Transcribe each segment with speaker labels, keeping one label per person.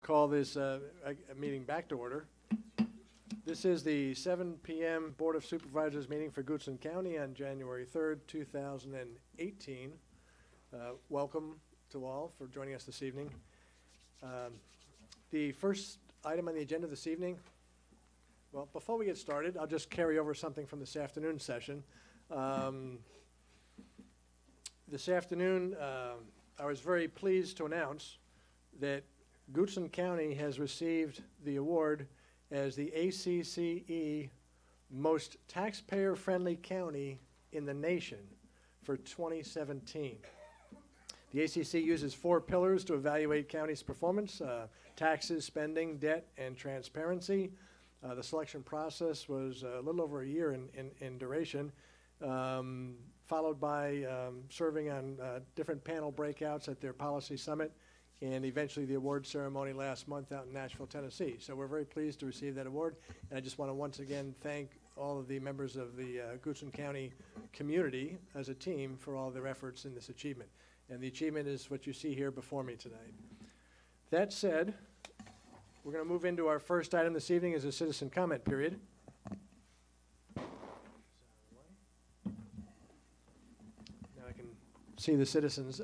Speaker 1: Call this a meeting back to order. This is the 7 p.m. Board of Supervisors meeting for Goochland County on January 3rd, 2018. Welcome to all for joining us this evening. The first item on the agenda this evening, well, before we get started, I'll just carry over something from this afternoon session. This afternoon, I was very pleased to announce that Goochland County has received the award as the ACCE Most Taxpayer-Friendly County in the Nation for 2017. The ACC uses 4 pillars to evaluate county's performance: taxes, spending, debt, and transparency. The selection process was a little over a year in duration, followed by serving on different panel breakouts at their policy summit, and eventually the award ceremony last month out in Nashville, Tennessee. So we're very pleased to receive that award, and I just want to once again thank all of the members of the Goochland County community as a team for all their efforts in this achievement. And the achievement is what you see here before me tonight. That said, we're going to move into our first item this evening is a citizen comment period. Now I can see the citizens.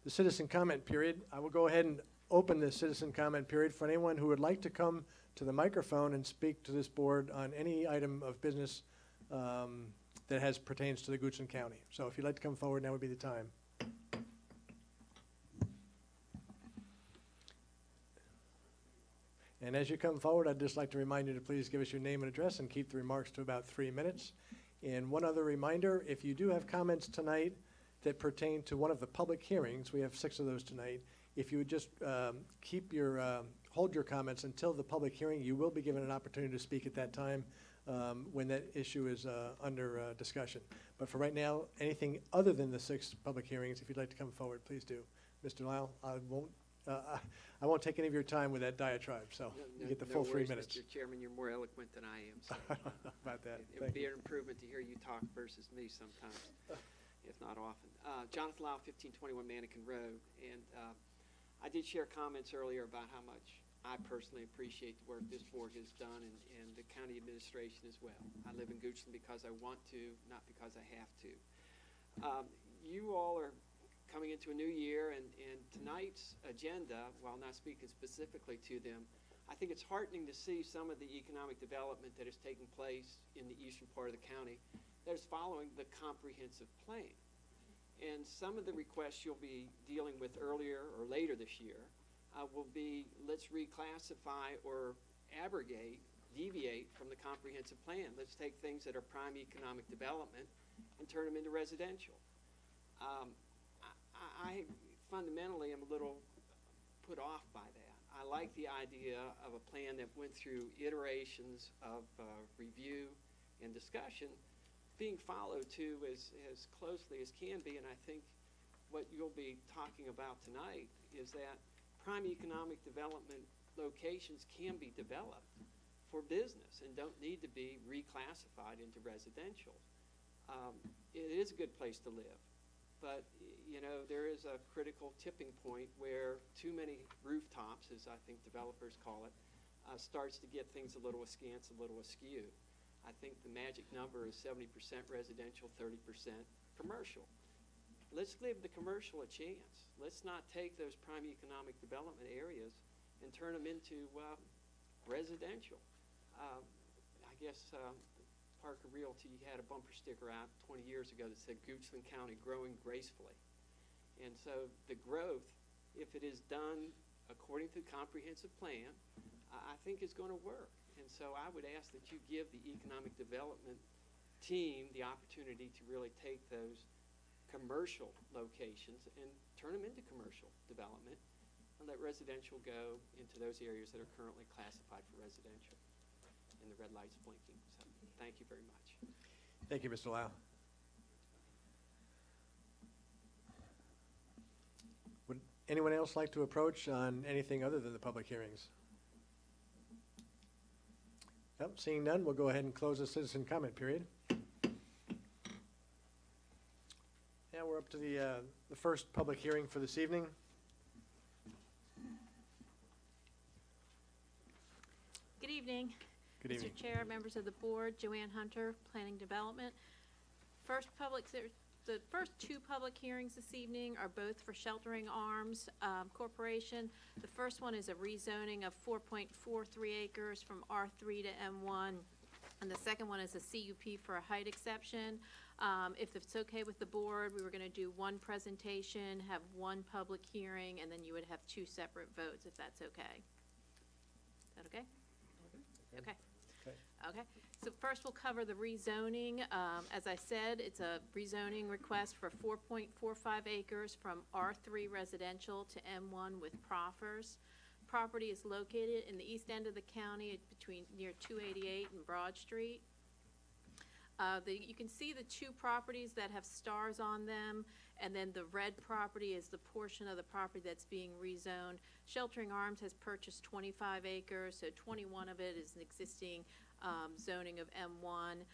Speaker 1: The citizen comment period, I will go ahead and open this citizen comment period for anyone who would like to come to the microphone and speak to this board on any item of business that pertains to the Goochland County. So if you'd like to come forward, now would be the time. And as you come forward, I'd just like to remind you to please give us your name and address and keep the remarks to about 3 minutes. And one other reminder, if you do have comments tonight that pertain to one of the public hearings, we have 6 of those tonight, if you would just hold your comments until the public hearing, you will be given an opportunity to speak at that time when that issue is under discussion. But for right now, anything other than the 6 public hearings, if you'd like to come forward, please do. Mr. Lyle, I won't take any of your time with that diatribe, so you get the full 3 minutes.
Speaker 2: Mr. Chairman, you're more eloquent than I am. So
Speaker 1: I don't know about that.
Speaker 2: It would be an improvement to hear you talk versus me sometimes, if not often. Jonathan Lyle, 1521 Mannequin Road, and I did share comments earlier about how much I personally appreciate the work this board has done and the county administration as well. I live in Goochland because I want to, not because I have to. You all are coming into a new year, and tonight's agenda, while not speaking specifically to them, I think it's heartening to see some of the economic development that is taking place in the eastern part of the county that is following the comprehensive plan. And some of the requests you'll be dealing with earlier or later this year will be, let's reclassify or deviate from the comprehensive plan. Let's take things that are prime economic development and turn them into residential. I fundamentally am a little put off by that. I like the idea of a plan that went through iterations of review and discussion being followed to as closely as can be, and I think what you'll be talking about tonight is that prime economic development locations can be developed for business and don't need to be reclassified into residential. It is a good place to live. But, you know, there is a critical tipping point where too many rooftops, as I think developers call it, starts to get things a little askance, a little askew. I think the magic number is 70% residential, 30% commercial. Let's give the commercial a chance. Let's not take those prime economic development areas and turn them into residential. I guess Parker Realty had a bumper sticker out 20 years ago that said Goochland County growing gracefully. And so the growth, if it is done according to the comprehensive plan, I think is going to work. And so I would ask that you give the economic development team the opportunity to really take those commercial locations and turn them into commercial development and let residential go into those areas that are currently classified for residential. And the red light's blinking. So thank you very much.
Speaker 1: Thank you, Mr. Lau. Would anyone else like to approach on anything other than the public hearings? Nope, seeing none, we'll go ahead and close the citizen comment period. Now we're up to the first public hearing for this evening.
Speaker 3: Good evening.
Speaker 1: Good evening.
Speaker 3: Mr. Chair, members of the board, Joanne Hunter, Planning Development. The first two public hearings this evening are both for Sheltering Arms Corporation. The first one is a rezoning of 4.43 acres from R3 to M1. And the second one is a CUP for a height exception. If it's okay with the board, we were going to do one presentation, have one public hearing, and then you would have two separate votes, if that's okay. Is that okay? Okay. Okay. So first we'll cover the rezoning. As I said, it's a rezoning request for 4.45 acres from R3 residential to M1 with proffers. Property is located in the east end of the county near 288 and Broad Street. You can see the two properties that have stars on them, and then the red property is the portion of the property that's being rezoned. Sheltering Arms has purchased 25 acres, so 21 of it is an existing zoning of M1.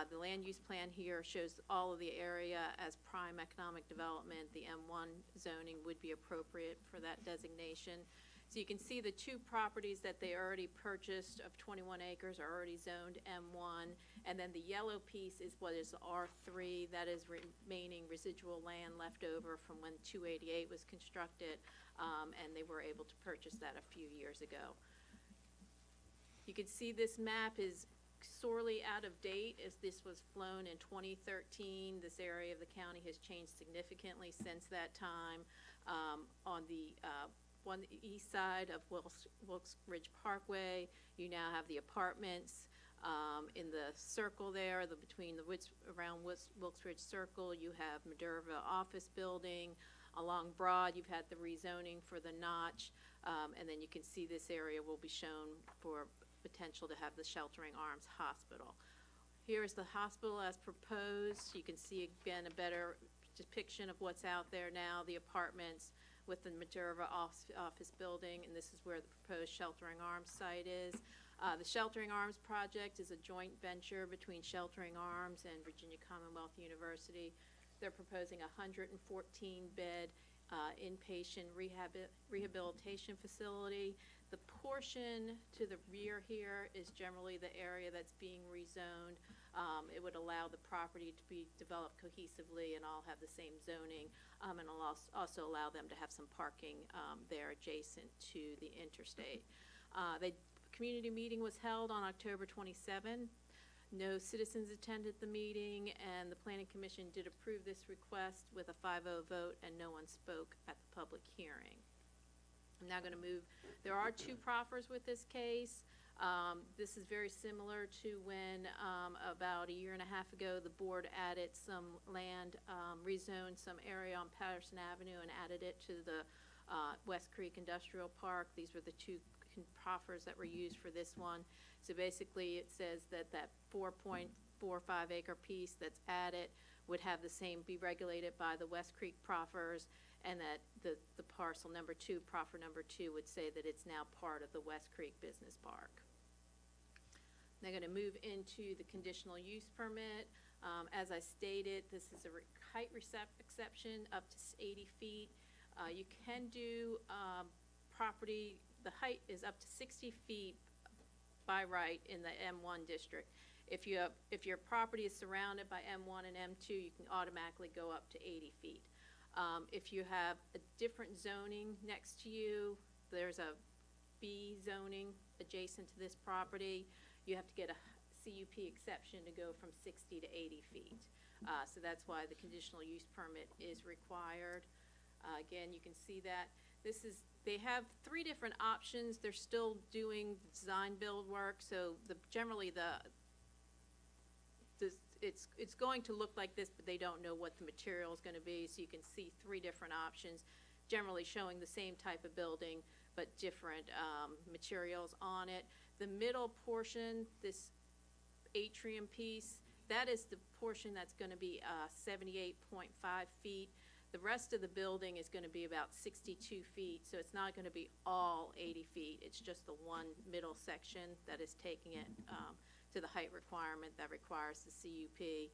Speaker 3: The land use plan here shows all of the area as prime economic development. The M1 zoning would be appropriate for that designation. So you can see the two properties that they already purchased of 21 acres are already zoned M1, and then the yellow piece is what is R3, that is remaining residual land left over from when 288 was constructed, and they were able to purchase that a few years ago. You can see this map is sorely out of date as this was flown in 2013. This area of the county has changed significantly since that time. On the east side of Wilkes Ridge Parkway, you now have the apartments. In the circle there, around Wilkes Ridge Circle, you have Maderva Office Building. Along Broad, you've had the rezoning for the Notch, and then you can see this area will be shown for potential to have the Sheltering Arms Hospital. Here is the hospital as proposed. You can see again a better depiction of what's out there now, the apartments with the Maderva office building, and this is where the proposed Sheltering Arms site is. The Sheltering Arms project is a joint venture between Sheltering Arms and Virginia Commonwealth University. They're proposing a 114-bed inpatient rehabilitation facility. The portion to the rear here is generally the area that's being rezoned. It would allow the property to be developed cohesively and all have the same zoning, and it'll also allow them to have some parking there adjacent to the interstate. The community meeting was held on October 27. No citizens attended the meeting, and the Planning Commission did approve this request with a 5-0 vote, and no one spoke at the public hearing. I'm now going to move. There are two proffers with this case. This is very similar to when about a year and a half ago the board added some land, rezoned some area on Patterson Avenue and added it to the West Creek Industrial Park. These were the two proffers that were used for this one. So basically it says that that 4.45 acre piece that's added would have the same, be regulated by the West Creek proffers, and that the parcel number 2, proffer number 2, would say that it's now part of the West Creek Business Park. They're going to move into the conditional use permit. As I stated, this is a height exception up to 80 feet. You can do property, the height is up to 60 feet by right in the M1 district. If your property is surrounded by M1 and M2, you can automatically go up to 80 feet. If you have a different zoning next to you, there's a B zoning adjacent to this property, you have to get a CUP exception to go from 60 to 80 feet. So that's why the conditional use permit is required. Again, you can see that they have 3 different options. They're still doing design build work, so it's going to look like this, but they don't know what the material is going to be. So you can see 3 different options, generally showing the same type of building, but different materials on it. The middle portion, this atrium piece, that is the portion that's going to be 78.5 feet. The rest of the building is going to be about 62 feet, so it's not going to be all 80 feet. It's just the one middle section that is taking it to the height requirement that requires the CUP.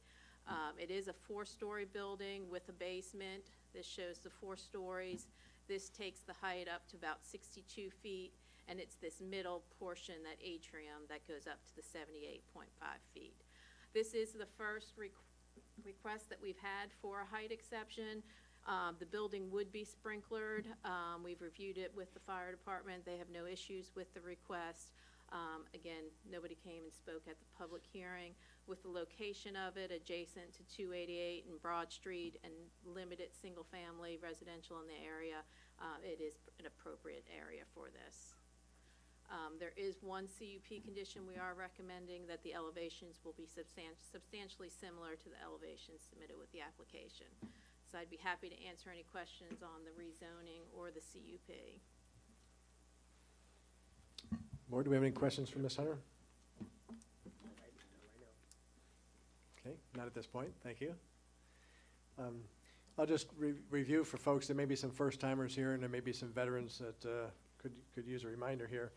Speaker 3: It is a 4-story building with a basement. This shows the 4 stories. This takes the height up to about 62 feet, and it's this middle portion, that atrium, that goes up to the 78.5 feet. This is the first request that we've had for a height exception. The building would be sprinklered. We've reviewed it with the fire department. They have no issues with the request. Again, nobody came and spoke at the public hearing. With the location of it adjacent to 288 and Broad Street and limited single-family residential in the area, it is an appropriate area for this. There is one CUP condition. We are recommending that the elevations will be substantially similar to the elevations submitted with the application. So I'd be happy to answer any questions on the rezoning or the CUP.
Speaker 1: Board, do we have any questions for Ms. Hunter? Okay, not at this point. Thank you. I'll just review for folks. There may be some first-timers here, and there may be some veterans that could use a reminder here.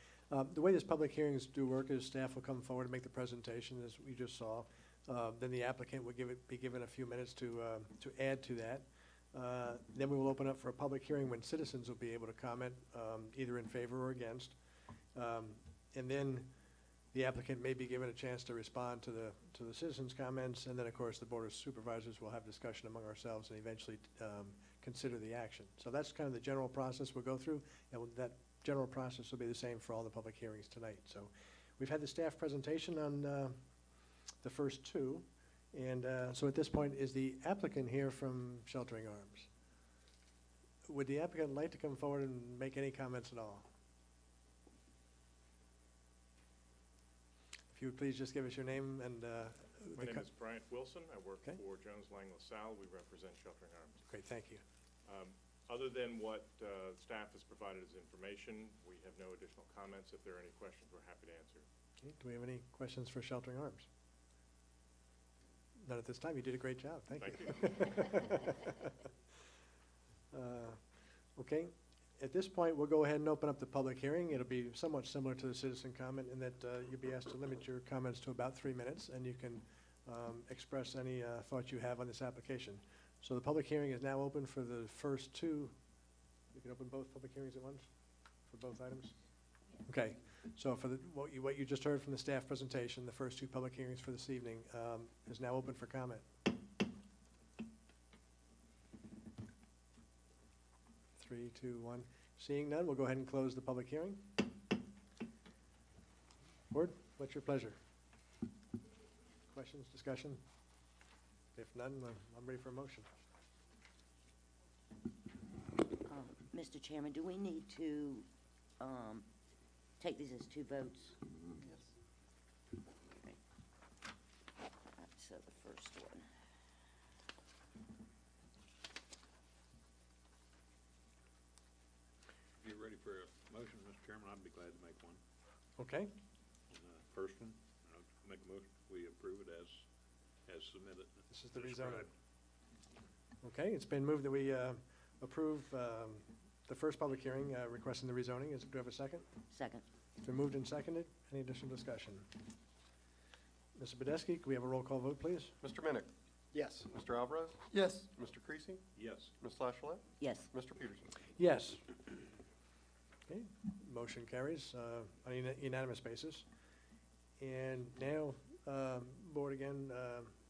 Speaker 1: The way this public hearings do work is staff will come forward and make the presentation, as we just saw. Then the applicant will be given a few minutes to add to that. Then we will open up for a public hearing when citizens will be able to comment, either in favor or against. And then the applicant may be given a chance to respond to the citizens' comments, and then, of course, the Board of Supervisors will have discussion among ourselves and eventually consider the action. So that's kind of the general process we'll go through, and that general process will be the same for all the public hearings tonight. So we've had the staff presentation on the first two, and so at this point, is the applicant here from Sheltering Arms? Would the applicant like to come forward and make any comments at all? If you would please just give us your name and
Speaker 4: My name is Bryant Wilson. I work
Speaker 1: Okay.
Speaker 4: for Jones Lang LaSalle. We represent Sheltering Arms.
Speaker 1: Great, thank you.
Speaker 4: Other than what staff has provided as information, we have no additional comments. If there are any questions, we're happy to answer.
Speaker 1: Okay, do we have any questions for Sheltering Arms? Not at this time. You did a great job. Thank you. Okay, at this point, we'll go ahead and open up the public hearing. It'll be somewhat similar to the citizen comment in that you'll be asked to limit your comments to about 3 minutes, and you can express any thoughts you have on this application. So the public hearing is now open for the first two. You can open both public hearings at once for both items? Okay, so for what you just heard from the staff presentation, the first two public hearings for this evening is now open for comment. 3, 2, 1. Seeing none, we'll go ahead and close the public hearing. Board, what's your pleasure? Questions, discussion? If none, I'm ready for a motion.
Speaker 5: Mr. Chairman, do we need to take these as 2 votes?
Speaker 2: Yes.
Speaker 5: Okay. All right, so the first one.
Speaker 6: If you're ready for a motion, Mr. Chairman, I'd be glad to make one.
Speaker 1: Okay,
Speaker 6: On the first one, I'll make a motion, we approve it as submitted.
Speaker 1: this is the
Speaker 6: described.
Speaker 1: rezoning. Okay, it's been moved that we approve the first public hearing requesting the rezoning. Do we have a second?
Speaker 5: Second.
Speaker 1: It's been moved and seconded. Any additional discussion? Mr. Badesky, can we have a roll call vote, please?
Speaker 7: Mr. Minnick?
Speaker 1: Yes.
Speaker 7: Mr. Alvarez?
Speaker 8: Yes.
Speaker 7: Mr. Creasy?
Speaker 6: Yes.
Speaker 7: Ms. Lachelle?
Speaker 5: Yes.
Speaker 7: Mr. Peterson?
Speaker 1: Yes. Okay, motion carries on a unanimous basis. And now, Board, again,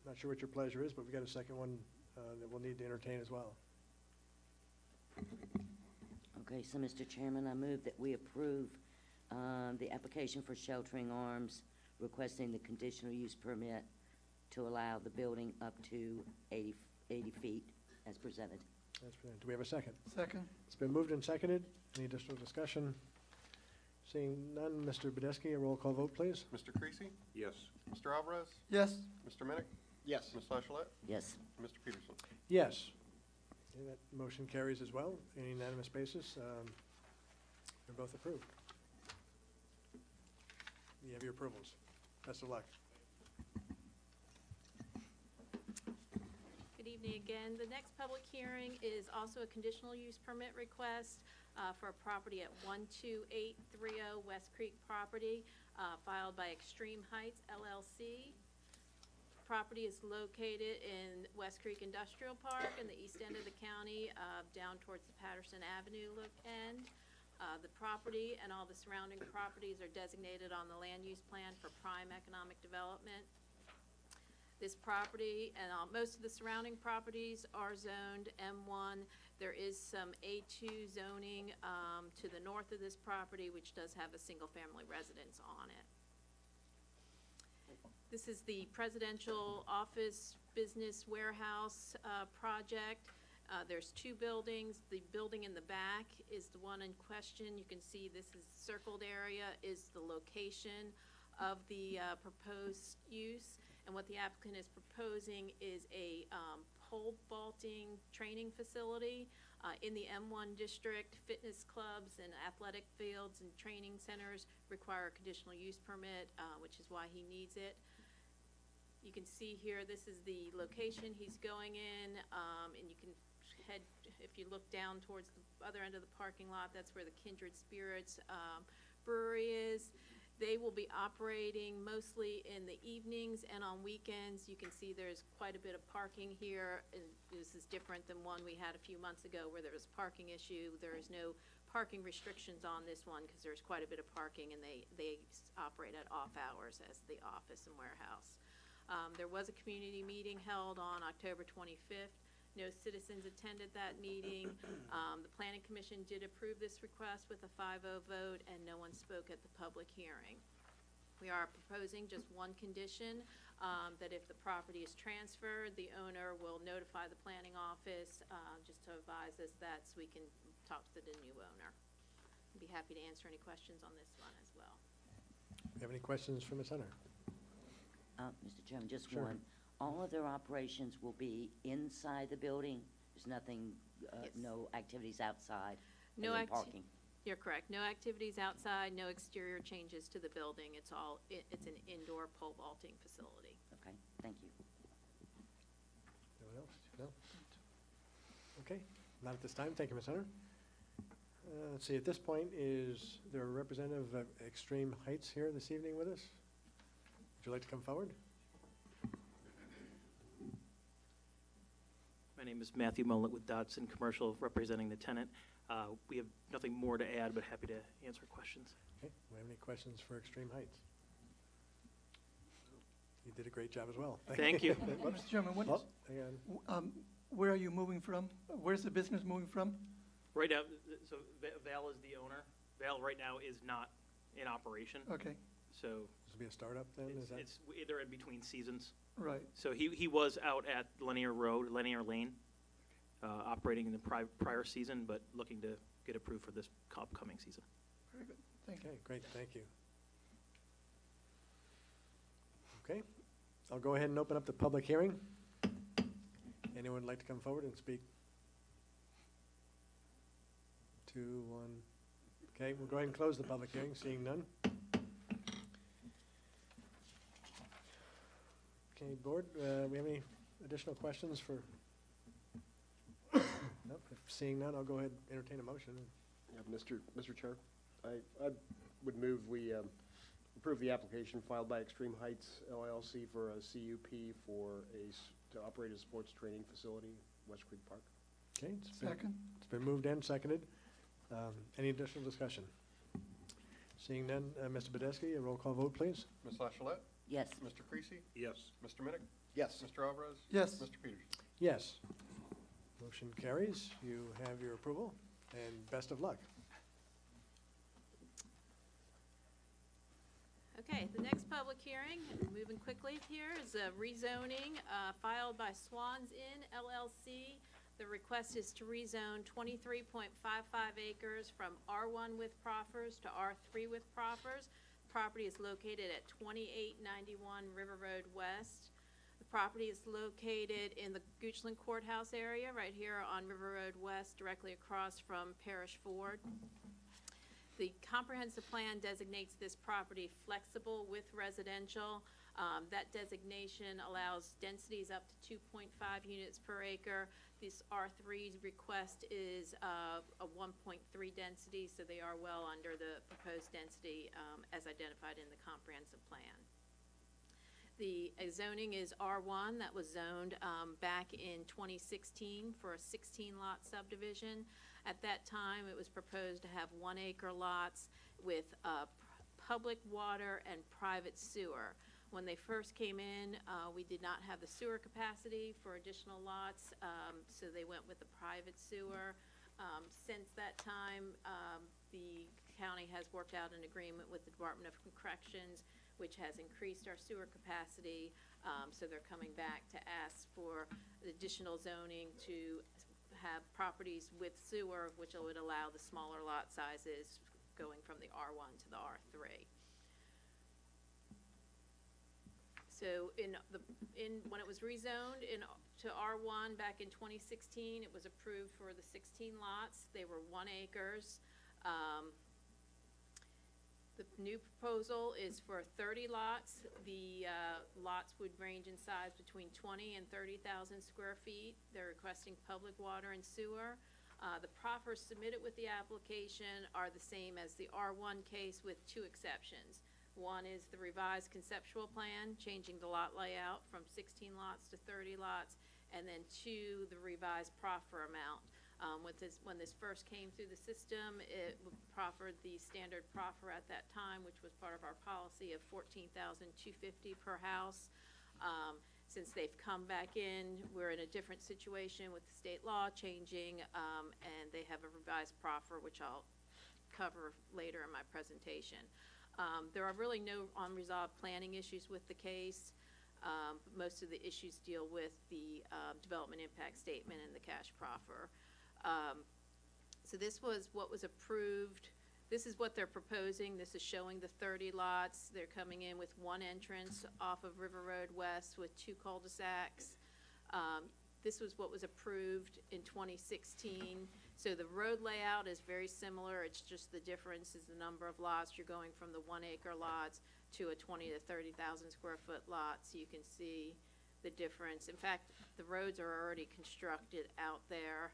Speaker 1: not sure what your pleasure is, but we've got a second one that we'll need to entertain as well.
Speaker 5: Okay, so Mr. Chairman, I move that we approve the application for Sheltering Arms requesting the conditional use permit to allow the building up to 80 feet as presented.
Speaker 1: That's brilliant. Do we have a second?
Speaker 8: Second.
Speaker 1: It's been moved and seconded. Any additional discussion? Seeing none, Mr. Badesky, a roll call vote, please.
Speaker 7: Mr. Creasy?
Speaker 6: Yes.
Speaker 7: Mr. Alvarez?
Speaker 8: Yes.
Speaker 7: Mr. Minnick?
Speaker 8: Yes.
Speaker 7: Ms. Lachelle?
Speaker 5: Yes.
Speaker 7: Mr. Peterson?
Speaker 1: Yes. Okay, that motion carries as well, in a unanimous basis. They're both approved. You have your approvals. Best of luck.
Speaker 3: Good evening again. The next public hearing is also a conditional use permit request for a property at 12830 West Creek property, filed by Extreme Heights LLC. Property is located in West Creek Industrial Park in the east end of the county, down towards the Patterson Avenue end. The property and all the surrounding properties are designated on the land use plan for prime economic development. This property and most of the surrounding properties are zoned M1. There is some A2 zoning to the north of this property, which does have a single-family residence on it. This is the presidential office business warehouse project. There's two buildings. The building in the back is the one in question. You can see this is circled area is the location of the proposed use. And what the applicant is proposing is a pole vaulting training facility in the M1 district. Fitness clubs and athletic fields and training centers require a conditional use permit, which is why he needs it. You can see here, this is the location he's going in, and you can head, if you look down towards the other end of the parking lot, that's where the Kindred Spirits Brewery is. They will be operating mostly in the evenings and on weekends. You can see there's quite a bit of parking here. And this is different than one we had a few months ago where there was a parking issue. There is no parking restrictions on this one because there's quite a bit of parking, and they operate at off hours as the office and warehouse. There was a community meeting held on October 25th. No citizens attended that meeting. The Planning Commission did approve this request with a 5-0 vote, and no one spoke at the public hearing. We are proposing just one condition, that if the property is transferred, the owner will notify the planning office just to advise us that so we can talk to the new owner. I'd be happy to answer any questions on this one as well.
Speaker 1: Do you have any questions for Ms. Hunter?
Speaker 5: Mr. Chairman, just
Speaker 1: Sure.
Speaker 5: one. All of their operations will be inside the building? There's nothing,
Speaker 3: Yes.
Speaker 5: no activities outside?
Speaker 3: No
Speaker 5: other than
Speaker 3: acti-
Speaker 5: parking?
Speaker 3: You're correct. No activities outside, no exterior changes to the building. It's an indoor pole vaulting facility.
Speaker 5: Okay, thank you.
Speaker 1: Anyone else? No? Okay, not at this time. Thank you, Ms. Hunter. Let's see, at this point, is there a representative of Extreme Heights here this evening with us? Would you like to come forward?
Speaker 7: My name is Matthew Mullet with Dodson Commercial, representing the tenant. We have nothing more to add, but happy to answer questions.
Speaker 1: Okay, do we have any questions for Extreme Heights? You did a great job as well.
Speaker 7: Thank you.
Speaker 1: Whoops.
Speaker 8: Mr. Chairman,
Speaker 1: Oh, hang on.
Speaker 8: where are you moving from? Where's the business moving from?
Speaker 7: Right now, so Val is the owner. Val right now is not in operation,
Speaker 8: Okay,
Speaker 7: so
Speaker 1: This will be a startup then, is that?
Speaker 7: it's either in between seasons.
Speaker 8: right.
Speaker 7: So he was out at Linear Lane, operating in the prior season, but looking to get approved for this upcoming season.
Speaker 8: Very good. Thank you.
Speaker 1: Okay, great, thank you. Okay, I'll go ahead and open up the public hearing. Anyone like to come forward and speak? 2, 1. Okay, we'll go ahead and close the public hearing, seeing none. Okay, board, we have any additional questions for? Nope, if seeing none, I'll go ahead and entertain a motion.
Speaker 9: Yeah, Mr. Chair, I would move we approve the application filed by Extreme Heights LLC for a CUP for to operate a sports training facility, West Creek Park.
Speaker 1: Okay,
Speaker 8: Second?
Speaker 1: it's been moved and seconded. Any additional discussion? Seeing none, Mr. Badesky, a roll call vote, please.
Speaker 10: Ms. Lachelette?
Speaker 5: Yes.
Speaker 10: Mr. Creasy?
Speaker 6: Yes.
Speaker 10: Mr. Minnick?
Speaker 9: Yes.
Speaker 10: Mr. Alvarez?
Speaker 8: Yes.
Speaker 10: Mr. Peters?
Speaker 1: Yes. Motion carries. You have your approval, and best of luck.
Speaker 3: Okay, the next public hearing, moving quickly here, is a rezoning filed by Swans Inn LLC. The request is to rezone 23.55 acres from R1 with proffers to R3 with proffers. The property is located at 2891 River Road West. The property is located in the Goochland Courthouse area, right here on River Road West, directly across from Parish Ford. The comprehensive plan designates this property flexible with residential. That designation allows densities up to 2.5 units per acre. This R3 request is a 1.3 density, so they are well under the proposed density as identified in the comprehensive plan. The zoning is R1 that was zoned back in 2016 for a 16-lot subdivision. At that time, it was proposed to have 1-acre lots with public water and private sewer. When they first came in, we did not have the sewer capacity for additional lots, so they went with the private sewer. Since that time, the county has worked out an agreement with the Department of Corrections, which has increased our sewer capacity, so they're coming back to ask for additional zoning to have properties with sewer, which would allow the smaller lot sizes going from the R1 to the R3. So when it was rezoned to R1 back in 2016, it was approved for the 16 lots. They were 1 acres. The new proposal is for 30 lots. The lots would range in size between 20 and 30,000 square feet. They're requesting public water and sewer. The proffers submitted with the application are the same as the R1 case with 2 exceptions. One is the revised conceptual plan, changing the lot layout from 16 lots to 30 lots, and then 2, the revised proffer amount. When this first came through the system, it proffered the standard proffer at that time, which was part of our policy of $14,250 per house. Since they've come back in, we're in a different situation with the state law changing, and they have a revised proffer, which I'll cover later in my presentation. There are really no unresolved planning issues with the case. Most of the issues deal with the development impact statement and the cash proffer. So this was what was approved. This is what they're proposing. This is showing the 30 lots. They're coming in with 1 entrance off of River Road West with 2 cul-de-sacs. This was what was approved in 2016. So the road layout is very similar. It's just the difference is the number of lots. You're going from the 1-acre lots to a 20 to 30,000 square foot lot. So you can see the difference. In fact, the roads are already constructed out there,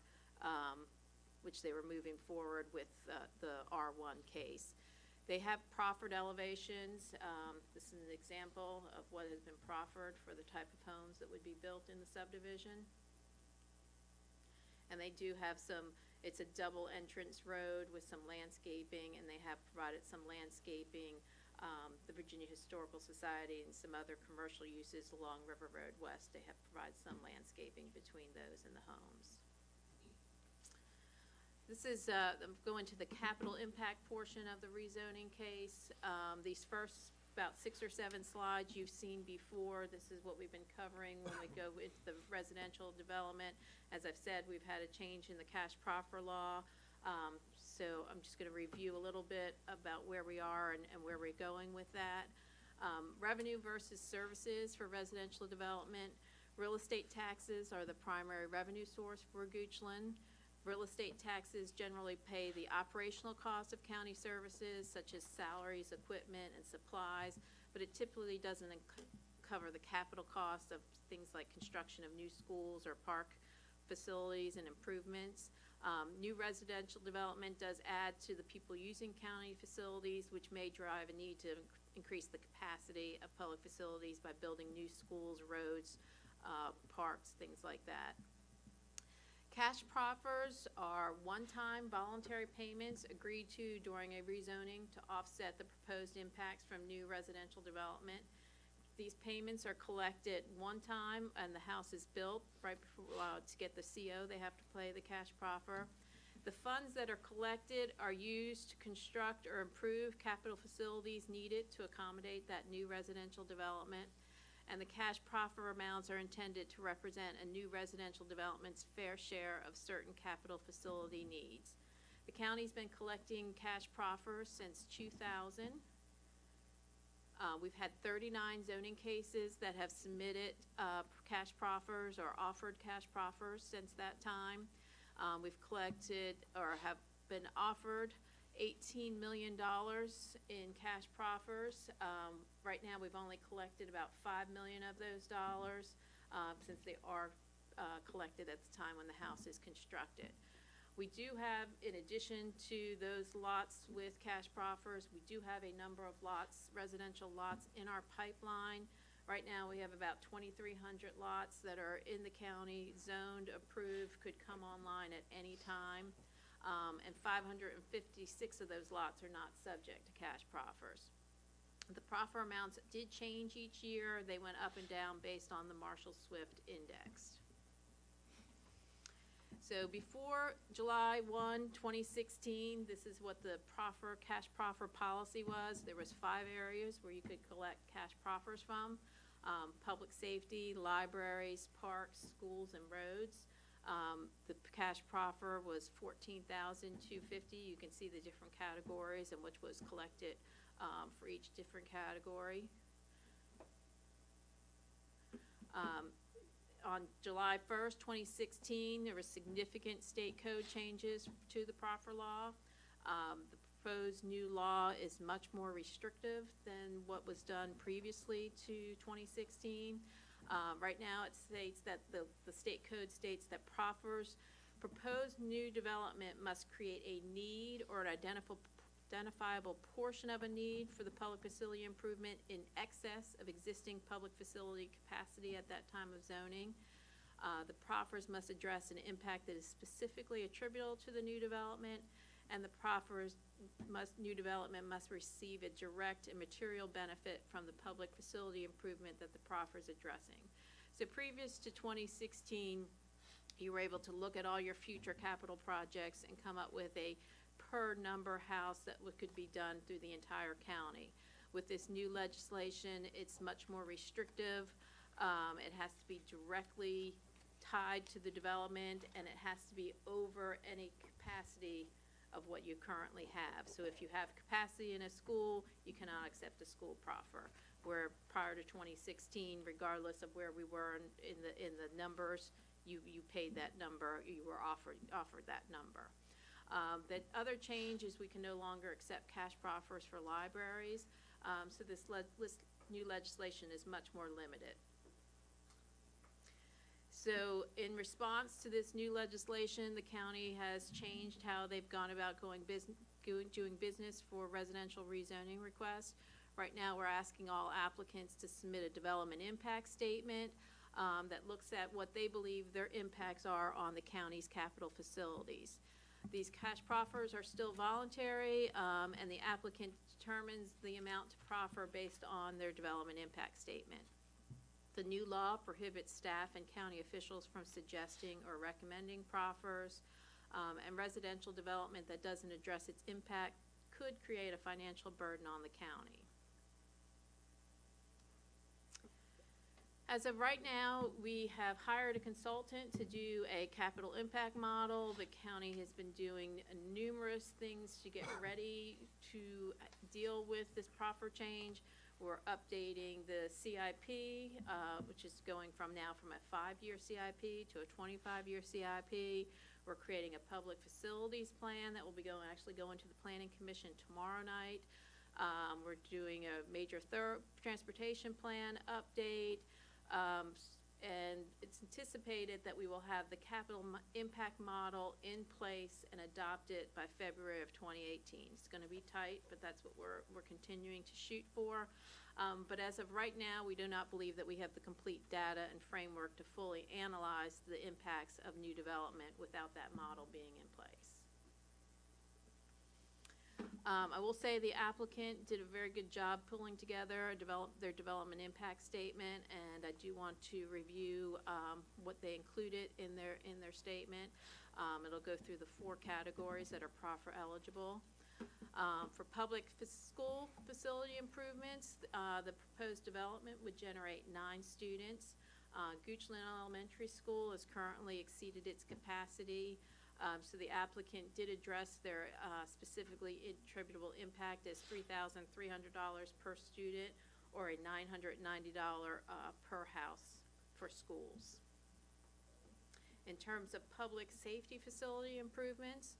Speaker 3: which they were moving forward with the R1 case. They have proffered elevations. This is an example of what has been proffered for the type of homes that would be built in the subdivision. And they do have it's a double entrance road with some landscaping, and they have provided some landscaping. The Virginia Historical Society and some other commercial uses along River Road West, they have provided some landscaping between those and the homes. This is, I'm going to the capital impact portion of the rezoning case. These first about 6 or 7 slides you've seen before. This is what we've been covering when we go into the residential development. As I've said, we've had a change in the cash proffer law. So I'm just going to review a little bit about where we are and where we're going with that. Revenue versus services for residential development. Real estate taxes are the primary revenue source for Goochland. Real estate taxes generally pay the operational cost of county services, such as salaries, equipment, and supplies, but it typically doesn't cover the capital cost of things like construction of new schools or park facilities and improvements. New residential development does add to the people using county facilities, which may drive a need to increase the capacity of public facilities by building new schools, roads, parks, things like that. Cash proffers are one-time voluntary payments agreed to during a rezoning to offset the proposed impacts from new residential development. These payments are collected one time and the house is built. Right before to get the CO, they have to pay the cash proffer. The funds that are collected are used to construct or improve capital facilities needed to accommodate that new residential development. And the cash proffer amounts are intended to represent a new residential development's fair share of certain capital facility needs. The county's been collecting cash proffers since 2000. We've had 39 zoning cases that have submitted cash proffers or offered cash proffers since that time. We've collected or have been offered $18 million in cash proffers. Right now, we've only collected about $5 million of those dollars since they are collected at the time when the house is constructed. We do have, in addition to those lots with cash proffers, we do have a number of lots, residential lots in our pipeline. Right now, we have about 2,300 lots that are in the county, zoned, approved, could come online at any time. and 556 of those lots are not subject to cash proffers. The proffer amounts did change each year. They went up and down based on the Marshall-Swift index. So before July 1, 2016, this is what the cash proffer policy was. There was 5 areas where you could collect cash proffers from: public safety, libraries, parks, schools, and roads. The cash proffer was $14,250. You can see the different categories and which was collected for each different category. On July 1st, 2016, there were significant state code changes to the proffer law. The proposed new law is much more restrictive than what was done previously to 2016. Right now, it states that the state code states that proposed new development must create a need or an identifiable portion of a need for the public facility improvement in excess of existing public facility capacity at that time of zoning. The proffers must address an impact that is specifically attributable to the new development, and the new development must receive a direct and material benefit from the public facility improvement that the proffer is addressing. So previous to 2016, you were able to look at all your future capital projects and come up with a per number house that could be done through the entire county. With this new legislation, it's much more restrictive. It has to be directly tied to the development, and it has to be over any capacity of what you currently have. So if you have capacity in a school, you cannot accept a school proffer. Where prior to 2016, regardless of where we were in the numbers, you paid that number, you were offered that number. The other change is we can no longer accept cash proffers for libraries. So this new legislation is much more limited. So in response to this new legislation, the county has changed how they've gone about doing business for residential rezoning requests. Right now, we're asking all applicants to submit a development impact statement that looks at what they believe their impacts are on the county's capital facilities. These cash proffers are still voluntary, and the applicant determines the amount to proffer based on their development impact statement. The new law prohibits staff and county officials from suggesting or recommending proffers, and residential development that doesn't address its impact could create a financial burden on the county. As of right now, we have hired a consultant to do a capital impact model. The county has been doing numerous things to get ready to deal with this proffer change. We're updating the CIP, which is going from a 5-year CIP to a 25-year CIP. We're creating a public facilities plan that will be actually going to the Planning Commission tomorrow night. We're doing a major transportation plan update. And it's anticipated that we will have the capital impact model in place and adopted by February of 2018. It's going to be tight, but that's what we're continuing to shoot for. But as of right now, we do not believe that we have the complete data and framework to fully analyze the impacts of new development without that model being in place. I will say the applicant did a very good job pulling together their development impact statement, and I do want to review what they included in their statement. It'll go through the 4 categories that are proffer eligible. For public school facility improvements, the proposed development would generate 9 students. Goochland Elementary School has currently exceeded its capacity. So the applicant did address their specifically attributable impact as $3,300 per student, or a $990 per house for schools. In terms of public safety facility improvements,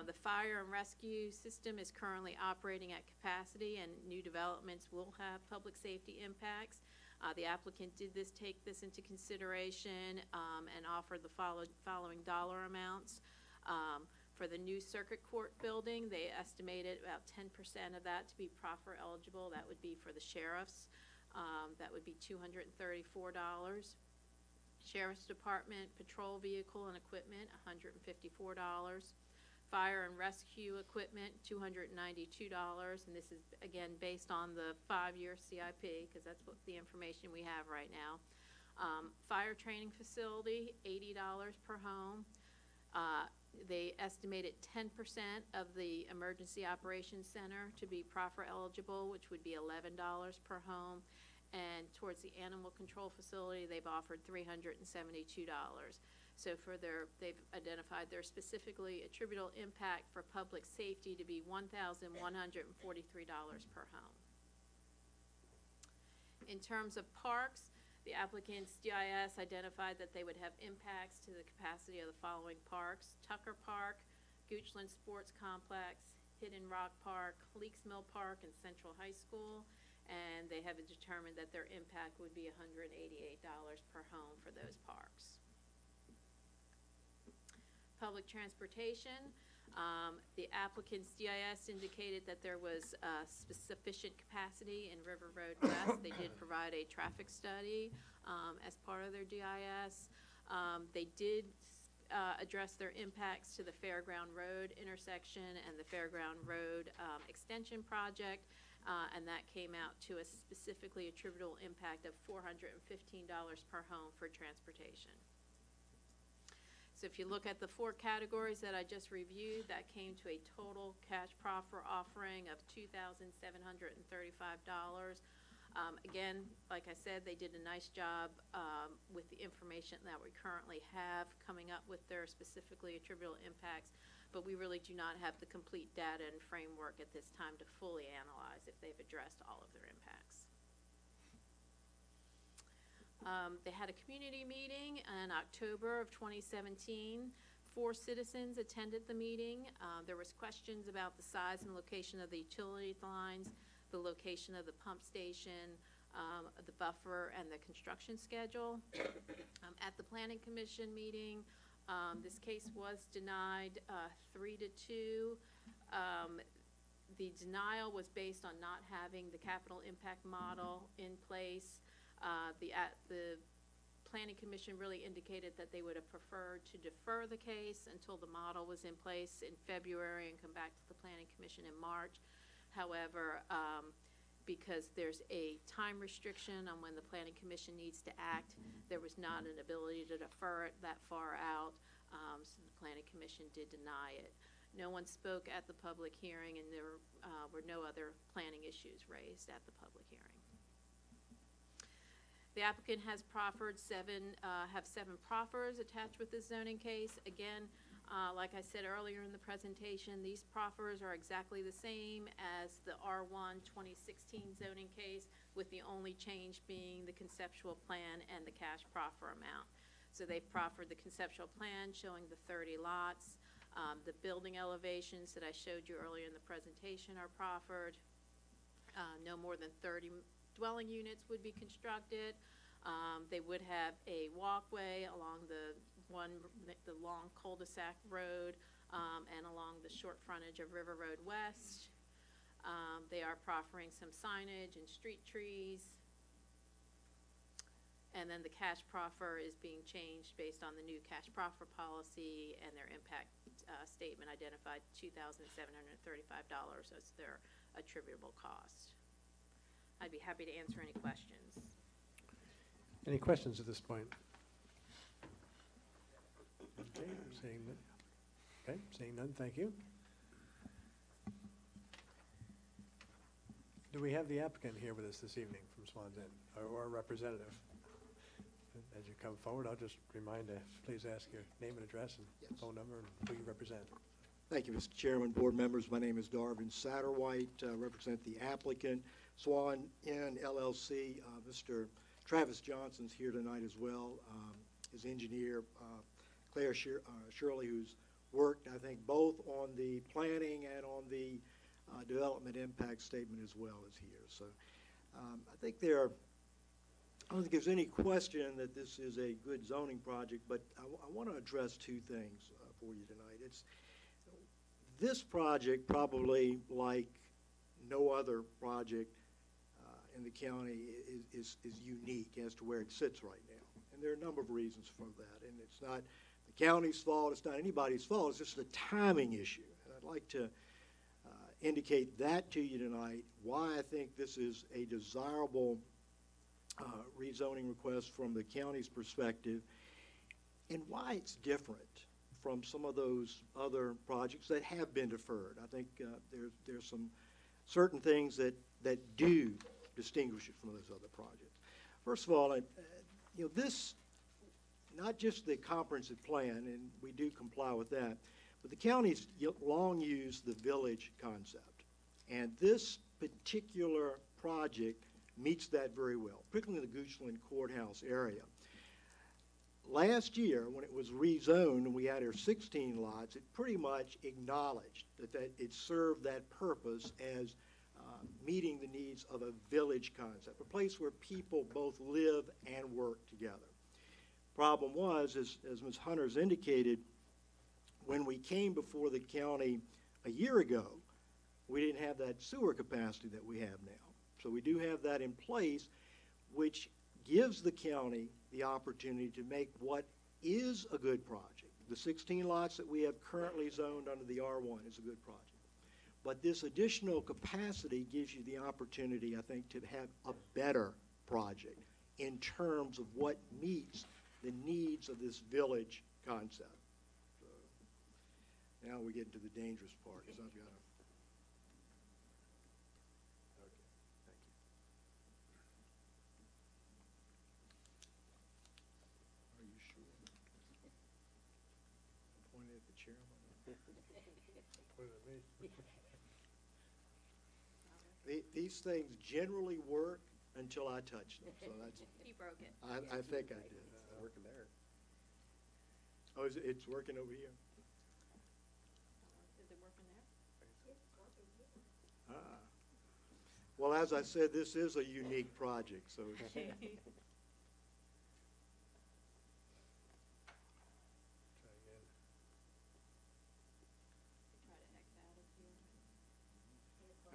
Speaker 3: the fire and rescue system is currently operating at capacity, and new developments will have public safety impacts. The applicant did take this into consideration and offered the following dollar amounts. For the new circuit court building, they estimated about 10% of that to be proffer eligible. That would be for the sheriffs. That would be $234. Sheriff's Department patrol vehicle and equipment, $154. Fire and rescue equipment, $292, and this is, again, based on the 5-year CIP, because that's what the information we have right now. Fire training facility, $80 per home. They estimated 10% of the Emergency Operations Center to be proffer eligible, which would be $11 per home. And towards the animal control facility, they've offered $372. So for they've identified their specifically attributable impact for public safety to be $1,143 per home. In terms of parks, the applicant's GIS identified that they would have impacts to the capacity of the following parks: Tucker Park, Goochland Sports Complex, Hidden Rock Park, Leaks Mill Park, and Central High School. And they have determined that their impact would be $188 per home for those parks. Public transportation, the applicant's GIS indicated that there was sufficient capacity in River Road West. They did provide a traffic study as part of their GIS. They did address their impacts to the Fairground Road intersection and the Fairground Road extension project, and that came out to a specifically attributable impact of $415 per home for transportation. So if you look at the 4 categories that I just reviewed, that came to a total cash proffer offering of $2,735. Again, like I said, they did a nice job with the information that we currently have coming up with their specifically attributable impacts, but we really do not have the complete data and framework at this time to fully analyze if they've addressed all of their impacts. They had a community meeting in October of 2017. 4 citizens attended the meeting. There was questions about the size and location of the utility lines, the location of the pump station, the buffer, and the construction schedule. At the Planning Commission meeting, this case was denied 3-2. The denial was based on not having the capital impact model in place. The Planning Commission really indicated that they would have preferred to defer the case until the model was in place in February and come back to the Planning Commission in March. However, because there's a time restriction on when the Planning Commission needs to act, there was not an ability to defer it that far out, so the Planning Commission did deny it. No one spoke at the public hearing, and there were no other planning issues raised at the public hearing. The applicant has proffered 7 proffers attached with this zoning case. Again, like I said earlier in the presentation, these proffers are exactly the same as the R1 2016 zoning case, with the only change being the conceptual plan and the cash proffer amount. So they've proffered the conceptual plan showing the 30 lots. The building elevations that I showed you earlier in the presentation are proffered. No more than 30 dwelling units would be constructed. They would have a walkway along the long cul-de-sac road and along the short frontage of River Road West. They are proffering some signage and street trees. And then the cash proffer is being changed based on the new cash proffer policy, and their impact statement identified $2,735 as their attributable cost. I'd be happy to answer any questions.
Speaker 1: Any questions at this point? Okay, seeing none, thank you. Do we have the applicant here with us this evening from Swan's Inn, or a representative? As you come forward, I'll just remind to please ask your name and address and phone number and who you represent.
Speaker 10: Thank you, Mr. Chairman, board members. My name is Darvin Satterwhite, represent the applicant, Swan Inn LLC. Mr. Travis Johnson's here tonight as well. His engineer, Claire Shirley, who's worked, I think, both on the planning and on the development impact statement as well, is here. So I don't think there's any question that this is a good zoning project, but I want to address 2 things for you tonight. This project, probably like no other project in the county, is unique as to where it sits right now. And there are a number of reasons for that. And it's not the the county's fault, it's not anybody's fault, it's just a timing issue. And I'd like to indicate that to you tonight, why I think this is a desirable rezoning request from the county's perspective, and why it's different from some of those other projects that have been deferred. I think there's some certain things that do distinguish it from those other projects. First of all, this, not just the comprehensive plan, and we do comply with that, but the county's long used the village concept. And this particular project meets that very well, particularly in the Goochland Courthouse area. Last year, when it was rezoned and we had our 16 lots, it pretty much acknowledged that it served that purpose as meeting the needs of a village concept, a place where people both live and work together. Problem was, as Ms. Hunter's indicated, when we came before the county a year ago, we didn't have that sewer capacity that we have now. So we do have that in place, which gives the county the opportunity to make what is a good project. The 16 lots that we have currently zoned under the R1 is a good project. But this additional capacity gives you the opportunity, I think, to have a better project in terms of what meets the needs of this village concept. So now we get into the dangerous part, because I've got to. Okay, thank you. Are you sure? I'm pointing at the chairman.
Speaker 1: Pointed at me.
Speaker 10: These things generally work until I touch them, so that's.
Speaker 3: You broke it.
Speaker 10: I think I did.
Speaker 9: Working there.
Speaker 10: Oh, it's working over here?
Speaker 3: Is it working there?
Speaker 10: Ah. Well, as I said, this is a unique project, so it's.
Speaker 3: Try to X out of here.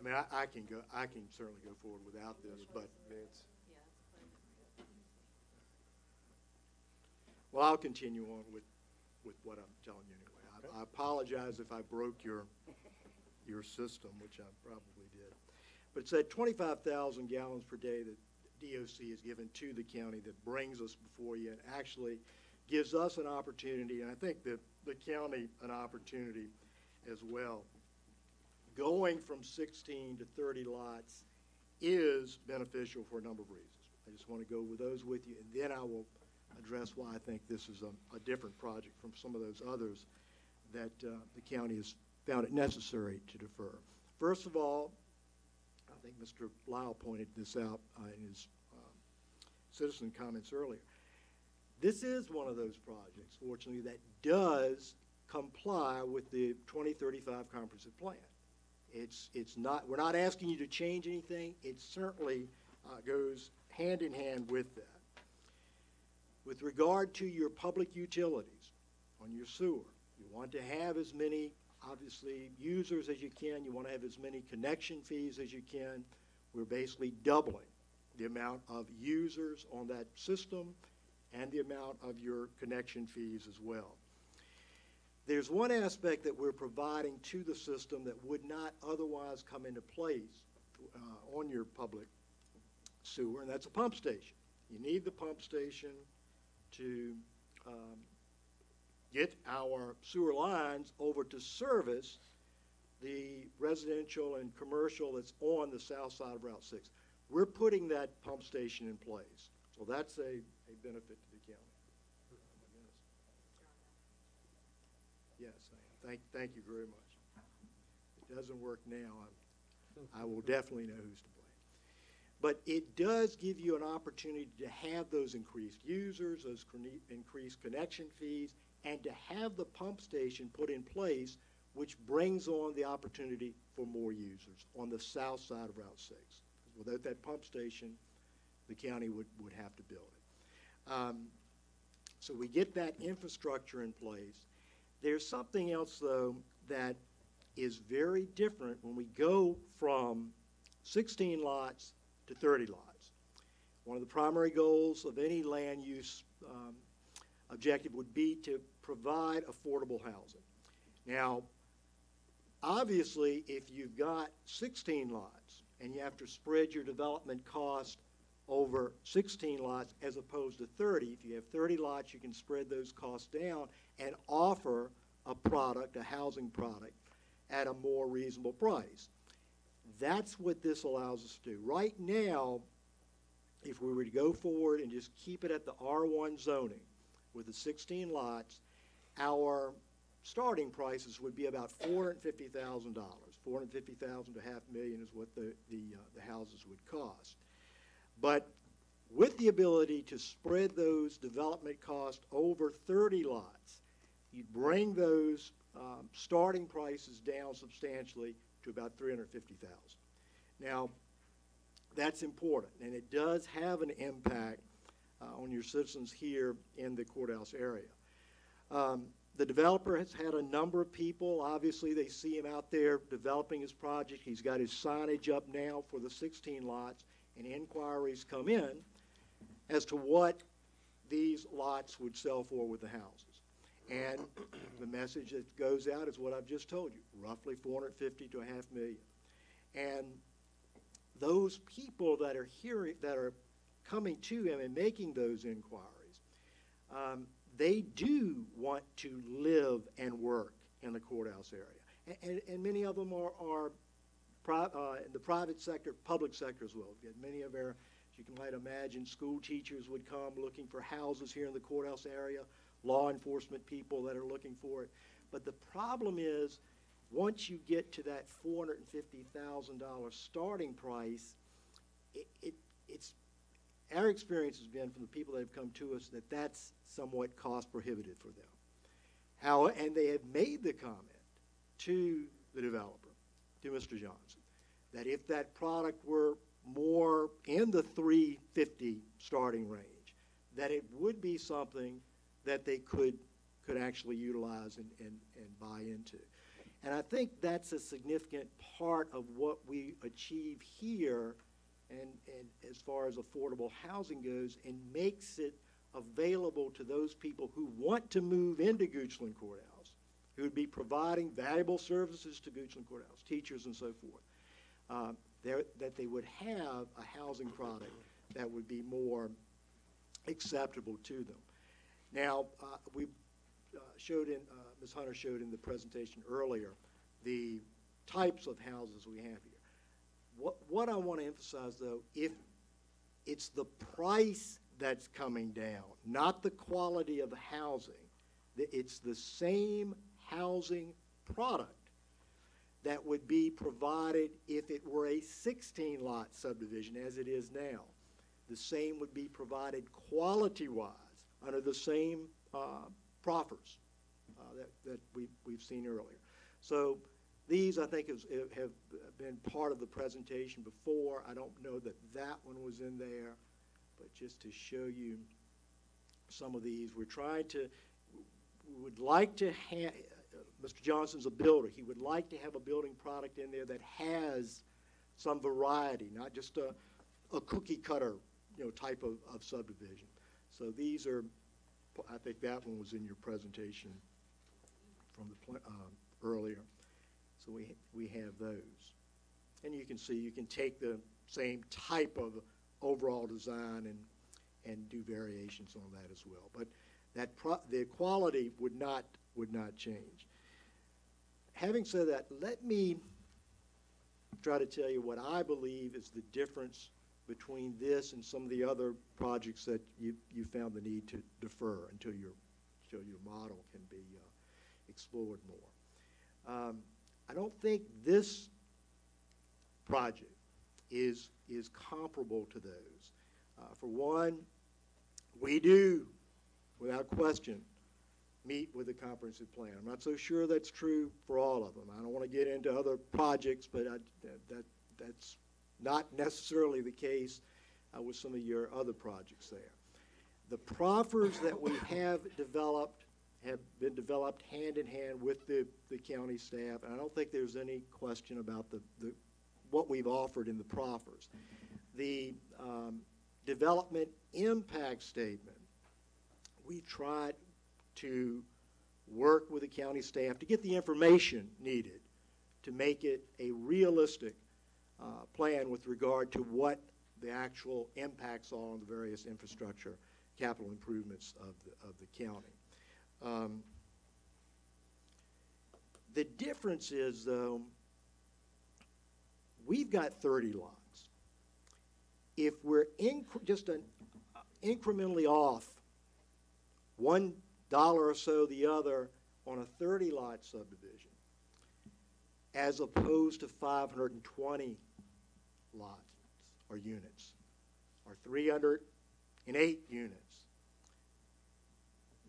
Speaker 10: I mean, I can certainly go forward without this, but it's.
Speaker 3: Yeah, that's close.
Speaker 10: Well, I'll continue on with what I'm telling you anyway. I apologize if I broke your system, which I probably did. But it's that 25,000 gallons per day that DOC has given to the county that brings us before you and actually gives us an opportunity, and I think the county an opportunity as well. Going from 16 to 30 lots is beneficial for a number of reasons. I just want to go with those with you, and then I will address why I think this is a different project from some of those others that the county has found it necessary to defer. First of all, I think Mr. Lyle pointed this out in his citizen comments earlier. This is one of those projects, fortunately, that does comply with the 2035 comprehensive plan. It's not, we're not asking you to change anything. It certainly goes hand in hand with that. With regard to your public utilities, on your sewer, you want to have as many, obviously, users as you can. You want to have as many connection fees as you can. We're basically doubling the amount of users on that system and the amount of your connection fees as well. There's one aspect that we're providing to the system that would not otherwise come into place on your public sewer, and that's a pump station. You need the pump station to get our sewer lines over to service the residential and commercial that's on the south side of Route 6. We're putting that pump station in place, so that's a benefit to the county. Yes, thank you very much. It doesn't work now. I will definitely know who's to blame. But it does give you an opportunity to have those increased users, those increased connection fees, and to have the pump station put in place, which brings on the opportunity for more users on the south side of Route 6. Without that pump station, the county would have to build it. So we get that infrastructure in place. There's something else, though, that is very different when we go from 16 lots to 30 lots. One of the primary goals of any land use objective would be to provide affordable housing. Now, obviously, if you've got 16 lots and you have to spread your development cost over 16 lots as opposed to 30, if you have 30 lots, you can spread those costs down and offer a product, a housing product, at a more reasonable price. That's what this allows us to do. Right now, if we were to go forward and just keep it at the R1 zoning with the 16 lots, our starting prices would be about $450,000. $450,000 to $500,000 is what the houses would cost. But with the ability to spread those development costs over 30 lots, you bring those starting prices down substantially to about $350,000. Now, that's important, and it does have an impact on your citizens here in the courthouse area. The developer has had a number of people. Obviously, they see him out there developing his project. He's got his signage up now for the 16 lots, and inquiries come in as to what these lots would sell for with the houses. And the message that goes out is what I've just told you, roughly $450,000 to $500,000. And those people that are hearing, that are coming to him and making those inquiries, they do want to live and work in the courthouse area. And many of them are in the private sector, public sector as well. Many of our, as you can might imagine, school teachers would come looking for houses here in the courthouse area, law enforcement people that are looking for it. But the problem is, once you get to that $450,000 starting price, it's our experience has been from the people that have come to us that that's somewhat cost prohibitive for them. And they have made the comment to the developer, to Mr. Johnson, that if that product were more in the $350,000 starting range, that it would be something that they could actually utilize and buy into. And I think that's a significant part of what we achieve here and as far as affordable housing goes, and makes it available to those people who want to move into Goochland Courthouse, who would be providing valuable services to Goochland Courthouse, teachers and so forth, that they would have a housing product that would be more acceptable to them. Now, we showed in, Ms. Hunter showed in the presentation earlier, the types of houses we have here. What I want to emphasize, though, if it's the price that's coming down, not the quality of the housing, it's the same housing product that would be provided if it were a 16-lot subdivision, as it is now. The same would be provided quality-wise under the same proffers that we've seen earlier. So these, I think, have been part of the presentation before. I don't know that that one was in there, but just to show you some of these, we're trying to, we would like to have, Mr. Johnson's a builder. He would like to have a building product in there that has some variety, not just a cookie cutter, type of subdivision. So these are, I think that one was in your presentation from the earlier. So we have those. And you can see, you can take the same type of overall design and do variations on that as well. But the quality would not change. Having said that, let me try to tell you what I believe is the difference between this and some of the other projects that you found the need to defer until your model can be explored more. I don't think this project is comparable to those. For one, we do, without question, meet with a comprehensive plan. I'm not so sure that's true for all of them. I don't want to get into other projects, but that's not necessarily the case with some of your other projects there. The proffers that we have been developed hand in hand with the county staff, and I don't think there's any question about what we've offered in the proffers. The development impact statement we tried to work with the county staff to get the information needed to make it a realistic plan with regard to what the actual impacts are on the various infrastructure capital improvements of the county. The difference is, though, we've got 30 lots. If we're just incrementally off $1 or so the other on a 30-lot subdivision, as opposed to 520 lots or units, or 308 units,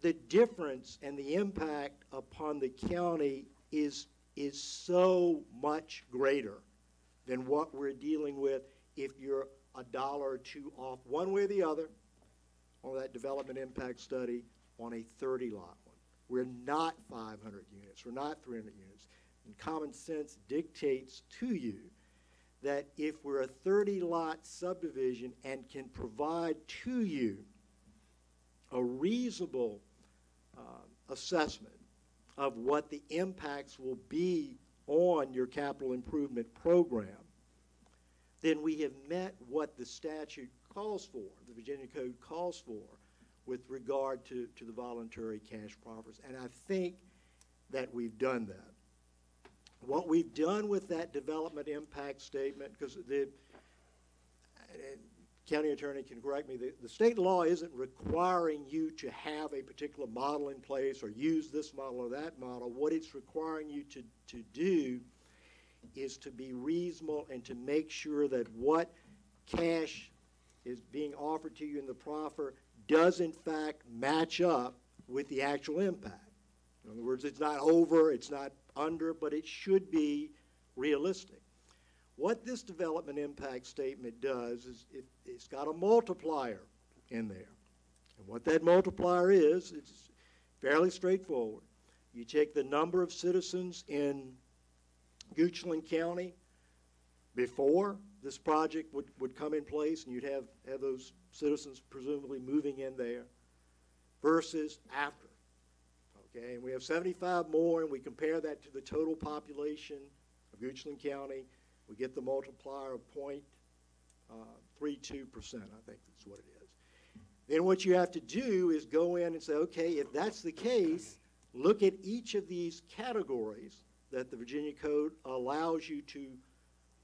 Speaker 10: the difference and the impact upon the county is so much greater than what we're dealing with if you're $1 or $2 off one way or the other on that development impact study on a 30-lot one. We're not 500 units. We're not 300 units. And common sense dictates to you that if we're a 30-lot subdivision and can provide to you a reasonable assessment of what the impacts will be on your capital improvement program, then we have met what the statute calls for, the Virginia Code calls for, with regard to the voluntary cash proffers. And I think that we've done that. What we've done with that development impact statement, because the county attorney can correct me, the state law isn't requiring you to have a particular model in place or use this model or that model. What it's requiring you to do is to be reasonable and to make sure that what cash is being offered to you in the proffer does in fact match up with the actual impact. In other words, it's not over, it's not under, but it should be realistic. What this development impact statement does is it's got a multiplier in there. And what that multiplier is, it's fairly straightforward. You take the number of citizens in Goochland County before this project would come in place, and you'd have those citizens presumably moving in there, versus after. Okay, and we have 75 more, and we compare that to the total population of Goochland County. We get the multiplier of 0.32%, I think that's what it is. Then what you have to do is go in and say, okay, if that's the case, look at each of these categories that the Virginia Code allows you to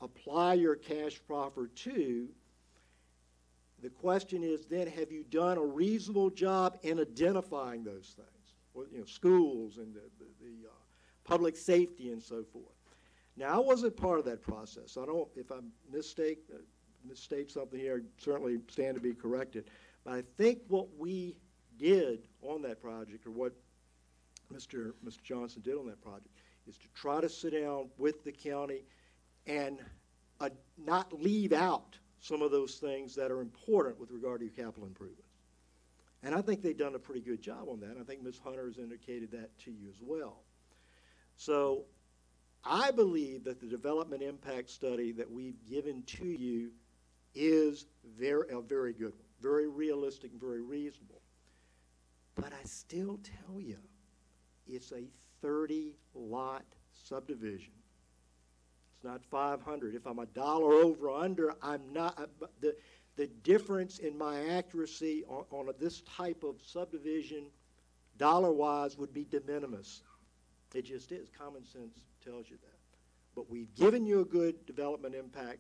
Speaker 10: apply your cash proffer to. The question is then, have you done a reasonable job in identifying those things? Well, you know, schools and the public safety and so forth. Now, I wasn't part of that process. I don't, if I misstate something here, I certainly stand to be corrected. But I think what we did on that project, or what Mr. Johnson did on that project, is to try to sit down with the county and not leave out some of those things that are important with regard to your capital improvements. And I think they've done a pretty good job on that. And I think Ms. Hunter has indicated that to you as well. So I believe that the development impact study that we've given to you is a very good one, very realistic and very reasonable. But I still tell you, it's a 30-lot subdivision. It's not 500. If I'm $1 over or under, I'm not. The difference in my accuracy on this type of subdivision, dollar-wise, would be de minimis. It just is. Common sense tells you that. But we've given you a good development impact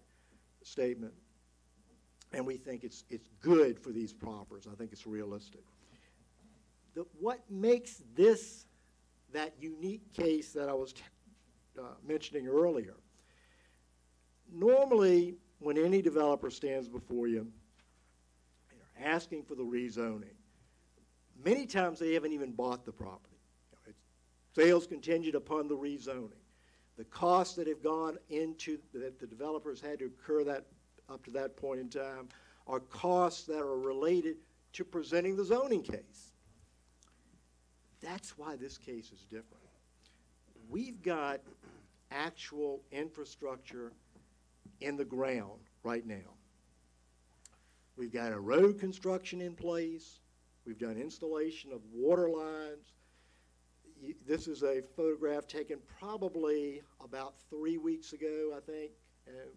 Speaker 10: statement, and we think it's good for these proffers. I think it's realistic. What makes this that unique case that I was mentioning earlier? Normally, when any developer stands before you and are asking for the rezoning, many times they haven't even bought the property. It's sales contingent upon the rezoning. The costs that have gone into, that the developers had to incur that up to that point in time, are costs that are related to presenting the zoning case. That's why this case is different. We've got actual infrastructure in the ground right now. We've got a road construction in place. We've done installation of water lines. This is a photograph taken probably about 3 weeks ago, I think.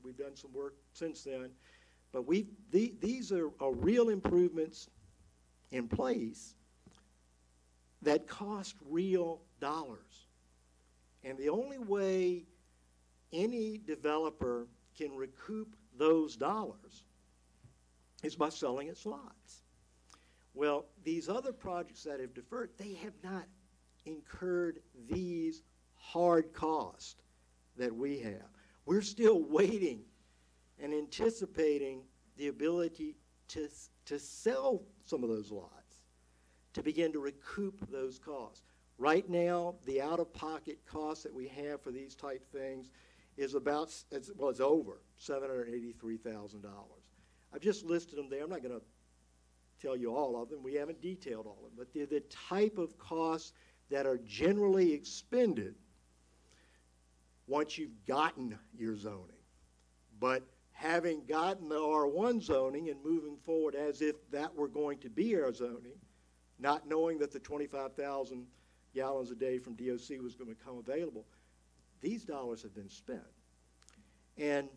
Speaker 10: We've done some work since then. But these are real improvements in place that cost real dollars. And the only way any developer can recoup those dollars is by selling its lots. Well, these other projects that have deferred, they have not incurred these hard costs that we have. We're still waiting and anticipating the ability to sell some of those lots, to begin to recoup those costs. Right now, the out-of-pocket cost that we have for these type things is about, well, it's over $783,000. I've just listed them there. I'm not going to tell you all of them. We haven't detailed all of them. But they're the type of costs that are generally expended once you've gotten your zoning. But having gotten the R1 zoning and moving forward as if that were going to be our zoning, not knowing that the 25,000 gallons a day from DOC was going to become available, these dollars have been spent. And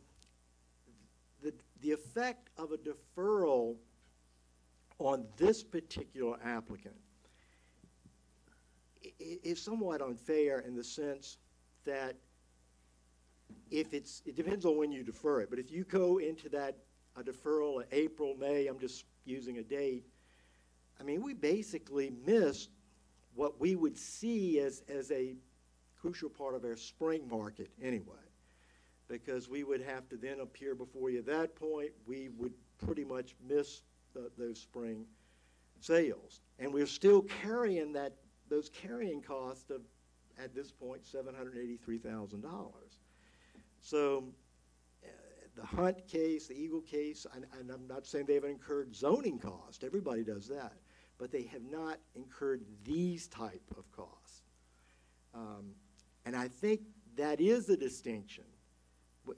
Speaker 10: the effect of a deferral on this particular applicant is somewhat unfair in the sense that it depends on when you defer it, but if you go into that a deferral in April, May, I'm just using a date, I mean, we basically missed what we would see as a crucial part of our spring market anyway, because we would have to then appear before you at that point. We would pretty much miss those spring sales. And we're still carrying those carrying costs of, at this point, $783,000. So the Hunt case, the Eagle case, and I'm not saying they haven't incurred zoning costs. Everybody does that. But they have not incurred these type of costs. And I think that is a distinction,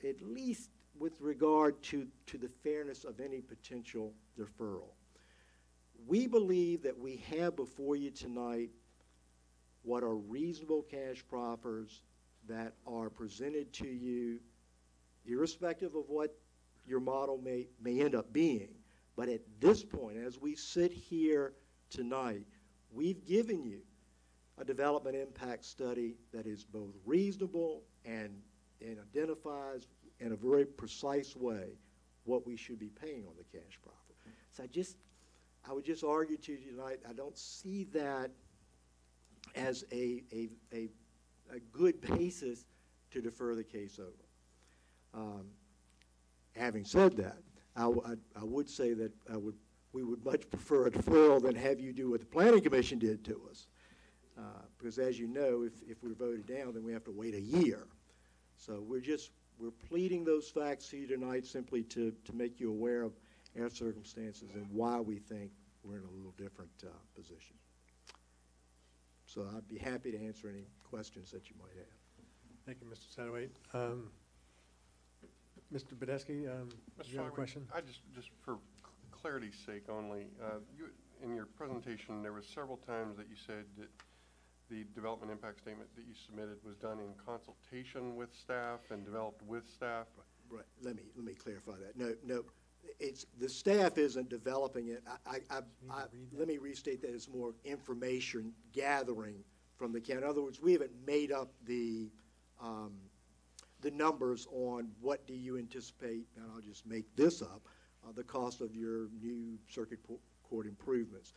Speaker 10: at least with regard to the fairness of any potential deferral. We believe that we have before you tonight what are reasonable cash proffers that are presented to you, irrespective of what your model may end up being. But at this point, as we sit here tonight, we've given you a development impact study that is both reasonable and identifies in a very precise way what we should be paying on the cash profit. So I would just argue to you tonight, I don't see that as a good basis to defer the case over. Having said that, I would say that we would much prefer a deferral than have you do what the Planning Commission did to us. Because as you know, if we're voted down, then we have to wait a year. So we're pleading those facts to you tonight simply to make you aware of our circumstances and why we think we're in a little different position. So I'd be happy to answer any questions that you might have.
Speaker 1: Thank you, Mr. Satterwhite. Mr. Badesky, you have a question?
Speaker 11: I just for clarity's sake only, in your presentation, there was several times that you said that the development impact statement that you submitted was done in consultation with staff and developed with staff.
Speaker 10: Right. Let me clarify that. No. The staff isn't developing it. Let me restate that it's more information gathering from the county. In other words, we haven't made up the numbers on what do you anticipate, and I'll just make this up, the cost of your new circuit court improvements.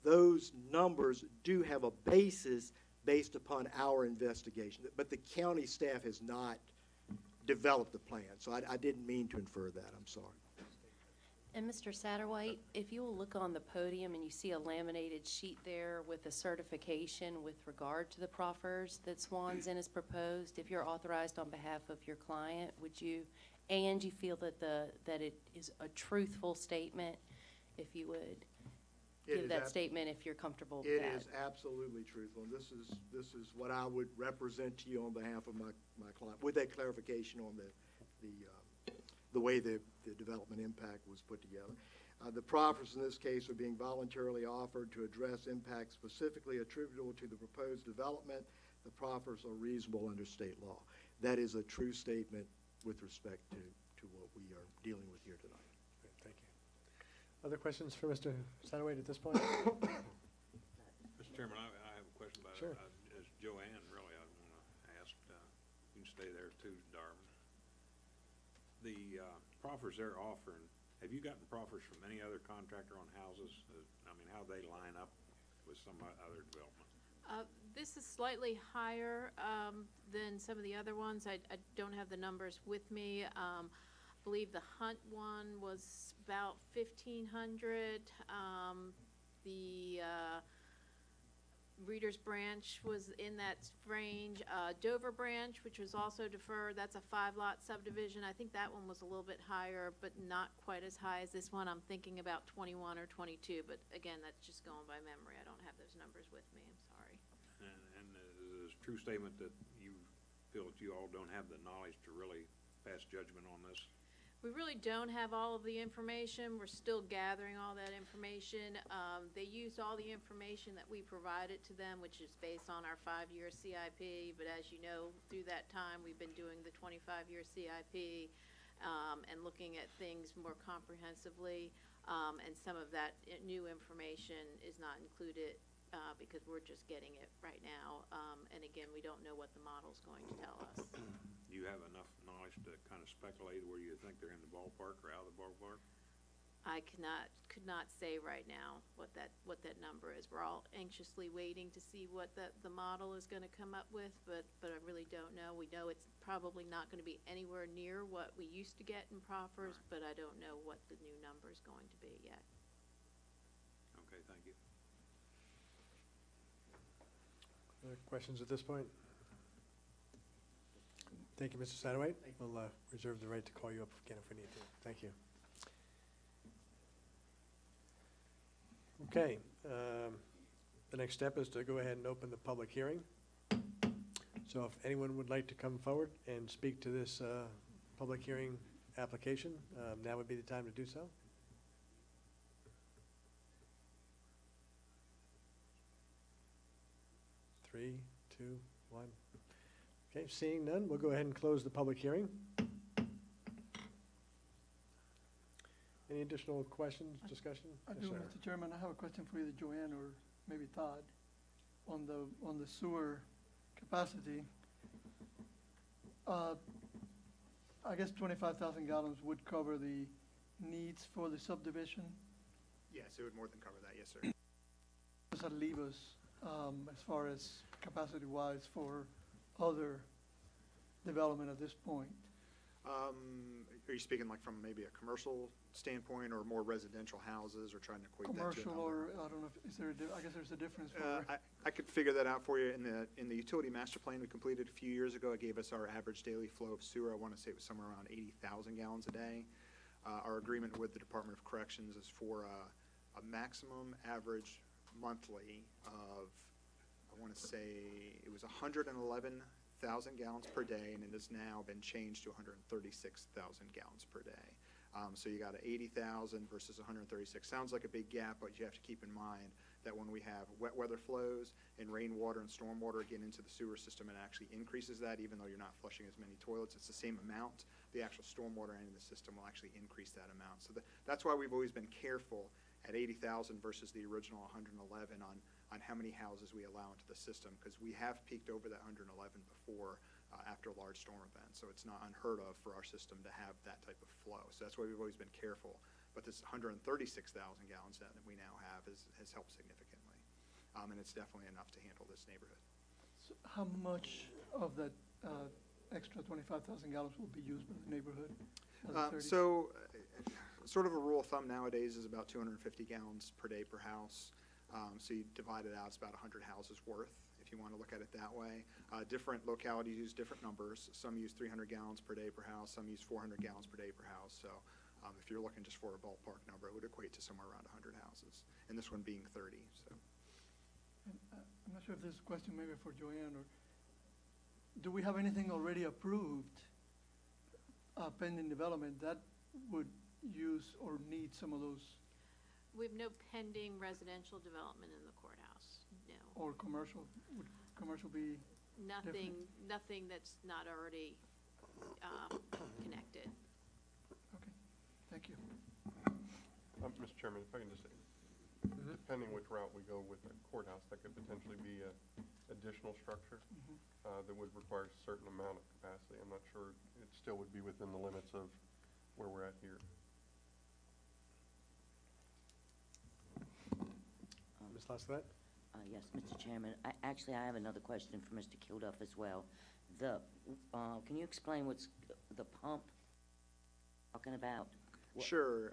Speaker 10: Those numbers do have a basis based upon our investigation, but the county staff has not developed the plan, so I didn't mean to infer that. I'm sorry.
Speaker 12: And Mr. Satterwhite, if you will look on the podium and you see a laminated sheet there with a certification with regard to the proffers that Swan's Inn has proposed, if you're authorized on behalf of your client, would you, and you feel that that it is a truthful statement, if you would give that statement if you're comfortable with that.
Speaker 10: It is absolutely truthful. And this is what I would represent to you on behalf of my client, with that clarification on the way the development impact was put together. The proffers in this case are being voluntarily offered to address impacts specifically attributable to the proposed development. The proffers are reasonable under state law. That is a true statement with respect to what we are dealing with here tonight.
Speaker 1: Great, thank you. Other questions for Mr. Satterwhite at this point?
Speaker 6: Mr. Chairman, I have a question about
Speaker 1: Sure.
Speaker 6: as Joanne, really, I want to ask, you can stay there too, Darvin. The proffers they're offering, have you gotten proffers from any other contractor on houses? I mean, how they line up with some other development?
Speaker 3: This is slightly higher than some of the other ones. I don't have the numbers with me. I believe the Hunt one was about 1,500. The Reader's Branch was in that range. Dover Branch, which was also deferred, that's a 5-lot subdivision. I think that one was a little bit higher, but not quite as high as this one. I'm thinking about 21 or 22, but again, that's just going by memory. I don't have those numbers with me. I'm sorry.
Speaker 6: And is it a true statement that you feel that you all don't have the knowledge to really pass judgment on this?
Speaker 3: We really don't have all of the information. We're still gathering all that information. They used all the information that we provided to them, which is based on our 5-year CIP. But as you know, through that time, we've been doing the 25-year CIP and looking at things more comprehensively. And some of that new information is not included because we're just getting it right now. And again, we don't know what the model's going to tell us.
Speaker 6: Do you have enough knowledge to kind of speculate where you think they're in the ballpark or out of the ballpark?
Speaker 3: I could not say right now what that number is. We're all anxiously waiting to see what the model is going to come up with, but I really don't know. We know it's probably not going to be anywhere near what we used to get in proffers, but I don't know what the new number is going to be yet.
Speaker 6: Okay, thank you.
Speaker 1: Other questions at this point? Thank you, Mr. Satterwhite. We'll reserve the right to call you up again if we need to. Thank you. Okay, the next step is to go ahead and open the public hearing. So if anyone would like to come forward and speak to this public hearing application, now would be the time to do so. 3, 2, 1. Okay, seeing none, we'll go ahead and close the public hearing. Any additional questions, discussion?
Speaker 8: I
Speaker 1: Yes,
Speaker 8: do,
Speaker 1: sir.
Speaker 8: Mr. Chairman. I have a question for either Joanne or maybe Todd. On the sewer capacity, I guess 25,000 gallons would cover the needs for the subdivision.
Speaker 13: Yes, it would more than cover that, yes, sir.
Speaker 8: Does that leave us as far as capacity-wise for other development at this point?
Speaker 13: Are you speaking like from maybe a commercial standpoint or more residential houses, or trying to equate that to a
Speaker 8: Commercial,
Speaker 13: number?
Speaker 8: or I don't know, I guess there's a difference for,
Speaker 13: I could figure that out for you. In the utility master plan we completed a few years ago, it gave us our average daily flow of sewer. I want to say it was somewhere around 80,000 gallons a day. Our agreement with the Department of Corrections is for a maximum average monthly of, I want to say, it was 111,000 gallons per day, and it has now been changed to 136,000 gallons per day. So you got 80,000 versus 136. Sounds like a big gap, but you have to keep in mind that when we have wet weather flows and rainwater and stormwater get into the sewer system, it actually increases that, even though you're not flushing as many toilets. It's the same amount. The actual stormwater end of the system will actually increase that amount. So that's why we've always been careful at 80,000 versus the original 111 on how many houses we allow into the system, because we have peaked over that 111 before after a large storm event. So it's not unheard of for our system to have that type of flow. So that's why we've always been careful. But this 136,000 gallons that we now have has helped significantly. And it's definitely enough to handle this neighborhood.
Speaker 8: so how much of that extra 25,000 gallons will be used by the neighborhood?
Speaker 13: Sort of a rule of thumb nowadays is about 250 gallons per day per house. So you divide it out, it's about 100 houses worth, if you want to look at it that way. Different localities use different numbers. Some use 300 gallons per day per house, some use 400 gallons per day per house. So if you're looking just for a ballpark number, it would equate to somewhere around 100 houses, and this one being 30. So.
Speaker 8: And, I'm not sure if this is a question maybe for Joanne, or do we have anything already approved pending development that would use or need some of those
Speaker 3: We have no pending residential development in the courthouse, no.
Speaker 8: Or commercial, would commercial be,
Speaker 3: Nothing that's not already connected.
Speaker 8: okay, thank you.
Speaker 11: Mr. Chairman, if I can just say, depending which route we go with the courthouse, that could potentially be a additional structure that would require a certain amount of capacity. I'm not sure it still would be within the limits of where we're at here.
Speaker 1: Ms. Lasslet?
Speaker 5: Yes, Mr. Chairman. Actually, I have another question for Mr. Kilduff as well. Can you explain what's the pump talking about?
Speaker 13: Sure.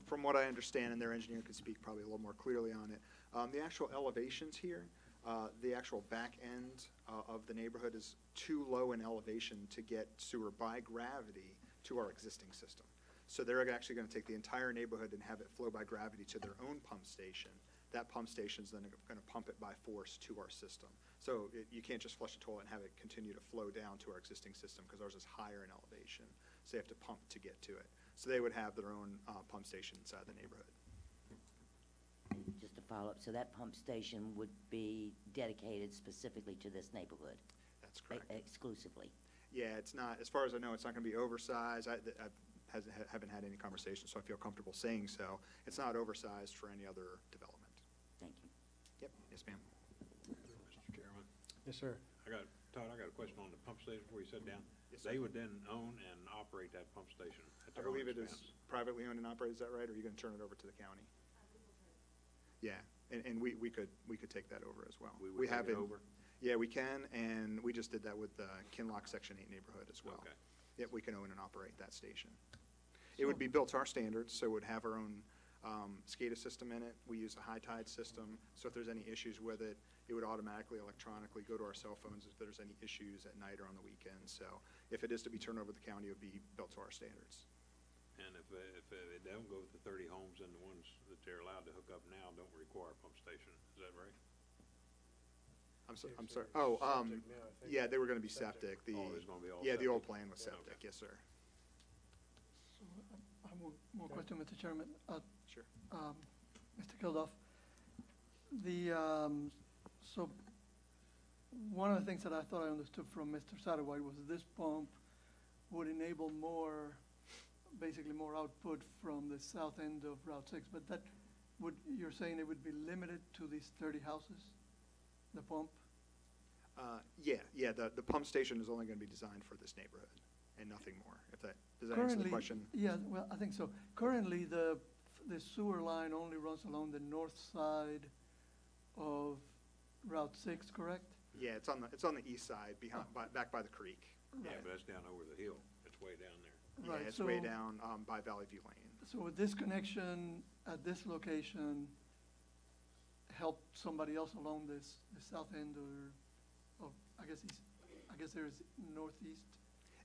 Speaker 13: From what I understand, and their engineer could speak probably a little more clearly on it, the actual elevations here, the actual back end of the neighborhood is too low in elevation to get sewer by gravity to our existing system. So they're actually going to take the entire neighborhood and have it flow by gravity to their own pump station. That pump station is then going to pump it by force to our system. So you can't just flush the toilet and have it continue to flow down to our existing system because ours is higher in elevation. So they have to pump to get to it. So they would have their own pump station inside the neighborhood.
Speaker 5: Just to follow up, so that pump station would be dedicated specifically to this neighborhood?
Speaker 13: That's correct.
Speaker 5: Exclusively?
Speaker 13: Yeah, it's not, as far as I know, it's not going to be oversized. I haven't had any conversations, so I feel comfortable saying so. It's not oversized for any other development.
Speaker 5: Thank you.
Speaker 13: Yep, yes, ma'am.
Speaker 6: Mr. Chairman,
Speaker 1: Yes, sir.
Speaker 6: Todd, I got a question on the pump station before you sit down.
Speaker 13: Yes, sir.
Speaker 6: They would then own and operate that pump station at
Speaker 13: I
Speaker 6: their own
Speaker 13: believe it
Speaker 6: expense?
Speaker 13: is privately owned and operated, is that right, or are you going to turn it over to the county? Yeah, and we could take that over as well.
Speaker 6: We would take it over?
Speaker 13: Yeah, we can, and we just did that with the Kinlock Section 8 neighborhood as well.
Speaker 6: Okay.
Speaker 13: Yep, we can own and operate that station. It would be built to our standards, so it would have our own SCADA system in it. We use a high tide system, so if there's any issues with it, it would automatically electronically go to our cell phones if there's any issues at night or on the weekend. So if it is to be turned over to the county, it would be built to our standards.
Speaker 6: And if they don't go with the 30 homes, and the ones that they're allowed to hook up now don't require a pump station, is that right?
Speaker 13: I'm sorry. Oh,
Speaker 1: Septic now, I think.
Speaker 13: yeah, they were going to be septic.
Speaker 6: It's gonna be all
Speaker 13: Yeah, the old
Speaker 6: septic?
Speaker 13: plan was septic,
Speaker 6: Okay.
Speaker 13: yes, sir.
Speaker 8: So I have more question, Mr. Chairman.
Speaker 13: Sure.
Speaker 8: Mr. Kilduff, so one of the things that I thought I understood from Mr. Satterwhite was this pump would enable basically more output from the south end of Route 6, but you're saying it would be limited to these 30 houses, the pump?
Speaker 13: Yeah, the pump station is only going to be designed for this neighborhood and nothing more. Does that answer the question?
Speaker 8: Yeah, well, I think so. Currently, the sewer line only runs along the north side of Route 6, correct?
Speaker 13: Yeah, it's on the east side, back by the creek.
Speaker 6: Yeah, but that's down over the hill. It's way down there.
Speaker 8: Right,
Speaker 13: Yeah, it's way
Speaker 8: so-
Speaker 13: down by Valley View Lane.
Speaker 8: So would this connection at this location help somebody else along the south end or I guess there's northeast?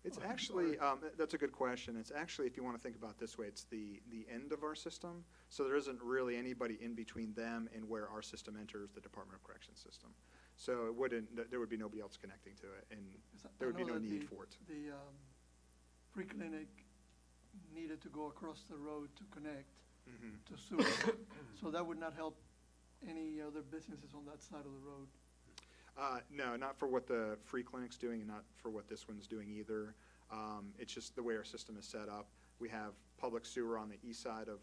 Speaker 13: It's
Speaker 8: Or-
Speaker 13: actually, that's a good question. It's actually, if you want to think about it this way, it's the end of our system. So there isn't really anybody in between them and where our system enters the Department of Corrections system. So there would be nobody else connecting to it, and there would be no need for it.
Speaker 8: The free clinic needed to go across the road to connect
Speaker 13: Mhm.
Speaker 8: to sewer. So that would not help any other businesses on that side of the road.
Speaker 13: No, not for what the free clinic's doing and not for what this one's doing either. It's just the way our system is set up. We have public sewer on the east side of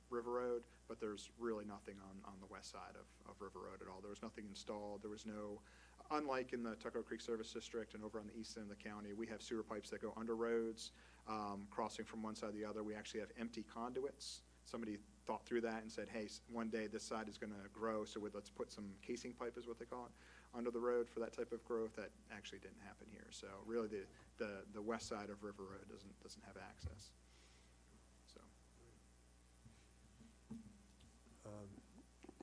Speaker 13: River Road, but there's really nothing on the west side of River Road at all. There was nothing installed. There was no, unlike in the Tuckahoe Creek Service District and over on the east end of the county, we have sewer pipes that go under roads, crossing from one side to the other. We actually have empty conduits. Somebody thought through that and said, hey, one day this side is going to grow, so let's put some casing pipe, is what they call it, under the road for that type of growth. That actually didn't happen here. So really the west side of River Road doesn't have access. So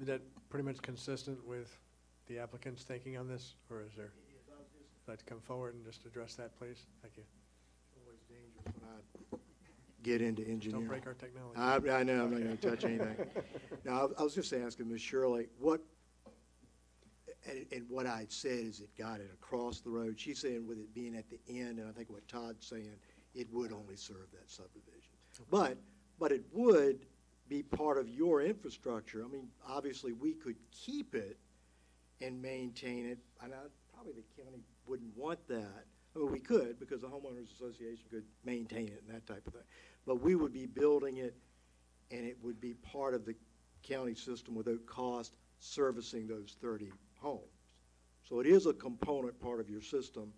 Speaker 1: Is that pretty much consistent with the applicant's thinking on this, or is there? Like to come forward and just address that, please? Thank you.
Speaker 10: Always dangerous when I get into engineering.
Speaker 1: Don't break our technology.
Speaker 10: I know, I'm not going to touch anything. Now, I was just asking Ms. Shirley, and what I had said is it got it across the road. She's saying with it being at the end, and I think what Todd's saying, it would only serve that subdivision. But it would be part of your infrastructure. I mean, obviously, we could keep it and maintain it, and probably the county wouldn't want that. I mean, we could, because the homeowners association could maintain it and that type of thing. But we would be building it, and it would be part of the county system without cost servicing those 30 homes. So it is a component part of your system,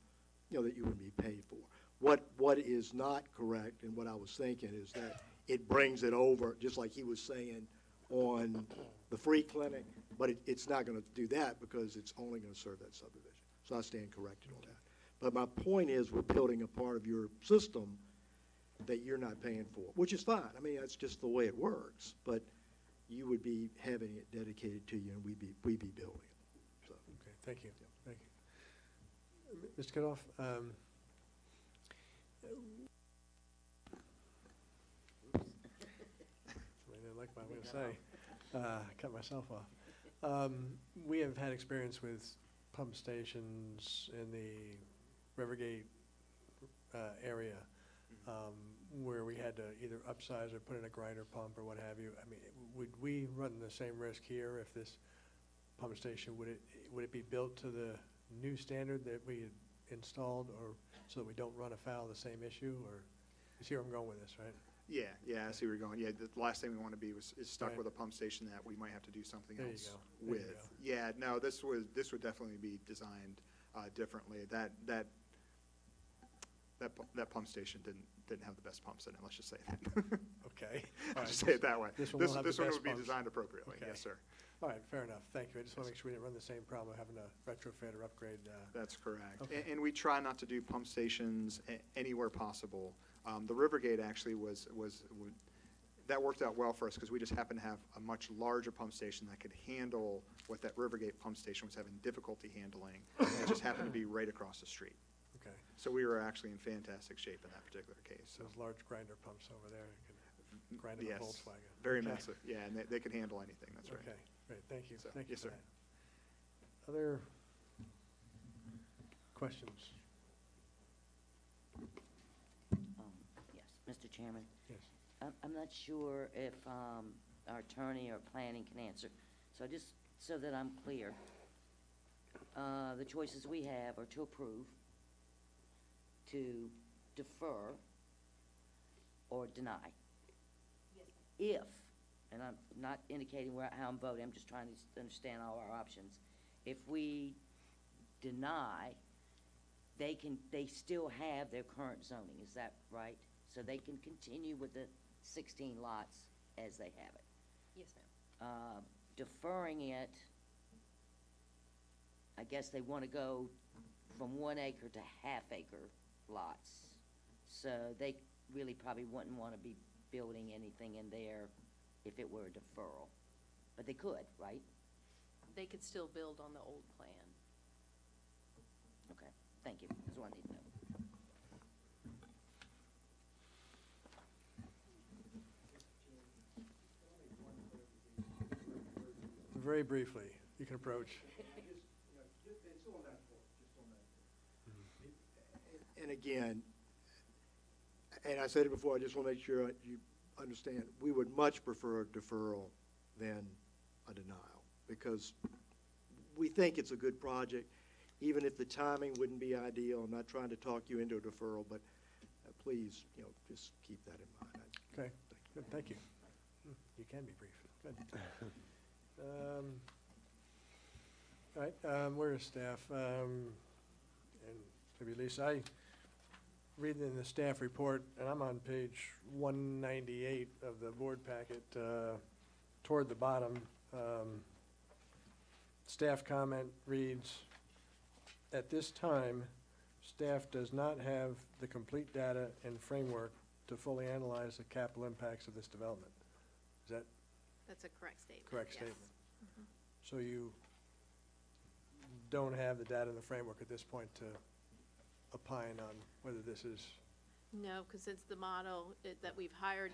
Speaker 10: you know, that you would be paid for. What is not correct, and what I was thinking, is that it brings it over, just like he was saying, on the free clinic, but it's not going to do that because it's only going to serve that subdivision. So I stand corrected on that. But my point is, we're building a part of your system that you're not paying for, which is fine. I mean, that's just the way it works. But you would be having it dedicated to you, and we'd be building it. So.
Speaker 1: Okay, thank you. Thank you. Mr. Cutoff, I didn't like what I'm going to say. Cut myself off. We have had experience with pump stations in the Rivergate area where we had to either upsize or put in a grinder pump or what have you. I mean, would we run the same risk here if this pump station, would it be built to the new standard that we had installed, or so that we don't run afoul of the same issue? Or you see where I'm going with this, right?
Speaker 13: Yeah, I see where you're going. Yeah, the last thing we want to be is stuck
Speaker 1: Right.
Speaker 13: with a pump station that we might have to do something
Speaker 1: There you
Speaker 13: else
Speaker 1: go. There you
Speaker 13: with.
Speaker 1: go.
Speaker 13: Yeah, no, this would definitely be designed differently. That pump station didn't have the best pumps in it. Let's just say that.
Speaker 1: Okay. All
Speaker 13: I'll
Speaker 1: right.
Speaker 13: just say it that way.
Speaker 1: This one
Speaker 13: This
Speaker 1: will have
Speaker 13: this
Speaker 1: the
Speaker 13: one
Speaker 1: best
Speaker 13: would be
Speaker 1: pumps.
Speaker 13: designed appropriately.
Speaker 1: Okay.
Speaker 13: Yes, sir.
Speaker 1: All right, fair enough. Thank you. I just want to make sure we didn't run the same problem of having to retrofit or upgrade.
Speaker 13: That's correct.
Speaker 1: Okay.
Speaker 13: And we try not to do pump stations anywhere possible. The Rivergate actually that worked out well for us because we just happened to have a much larger pump station that could handle what that Rivergate pump station was having difficulty handling. It just happened to be right across the street.
Speaker 1: Okay.
Speaker 13: So we were actually in fantastic shape in that particular case. So
Speaker 1: Those large grinder pumps over there, you can grind up a
Speaker 13: yes,
Speaker 1: Volkswagen.
Speaker 13: very
Speaker 1: Okay.
Speaker 13: massive. Yeah, and they can handle anything. That's right.
Speaker 1: Okay, great, thank you.
Speaker 13: So,
Speaker 1: Thank you
Speaker 13: yes,
Speaker 1: for
Speaker 13: sir.
Speaker 1: that. Other questions?
Speaker 5: Yes, Mr. Chairman.
Speaker 1: Yes.
Speaker 5: I'm not sure if our attorney or planning can answer. So just so that I'm clear, the choices we have are to approve, to defer, or deny. If, and I'm not indicating how I'm voting, I'm just trying to understand all our options. If we deny, they still have their current zoning, is that right? So they can continue with the 16 lots as they have it.
Speaker 12: Yes, ma'am.
Speaker 5: Deferring it, I guess they want to go from 1 acre to half-acre lots. So they really probably wouldn't want to be building anything in there if it were a deferral. But they could, right?
Speaker 12: They could still build on the old plan.
Speaker 5: Okay, thank you. That's what I need to know.
Speaker 1: Very briefly, you can approach.
Speaker 10: And again, and I said it before, I just want to make sure you understand, we would much prefer a deferral than a denial, because we think it's a good project, even if the timing wouldn't be ideal. I'm not trying to talk you into a deferral, but please, just keep that in mind.
Speaker 1: Okay, good, thank you. You can be brief, good. All right, where is staff? And maybe Lisa, I read in the staff report, and I'm on page 198 of the board packet, toward the bottom. Staff comment reads, "At this time, staff does not have the complete data and framework to fully analyze the capital impacts of this development." Is that
Speaker 3: That's a correct statement.
Speaker 1: correct
Speaker 3: yes.
Speaker 1: statement? So you don't have the data and the framework at this point to opine on whether this is,
Speaker 3: No, because it's the model that we've hired,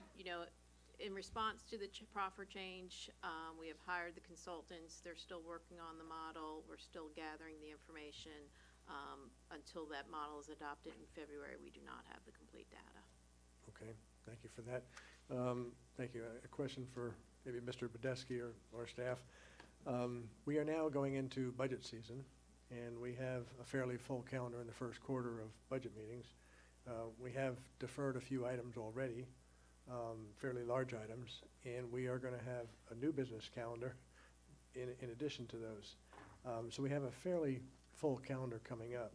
Speaker 3: in response to the proffer change, we have hired the consultants. They're still working on the model. We're still gathering the information. Until that model is adopted in February, we do not have the complete data.
Speaker 1: okay, thank you for that. Thank you. A question for maybe Mr. Badesky or staff. We are now going into budget season, and we have a fairly full calendar in the first quarter of budget meetings. We have deferred a few items already, fairly large items, and we are going to have a new business calendar in addition to those. So we have a fairly full calendar coming up.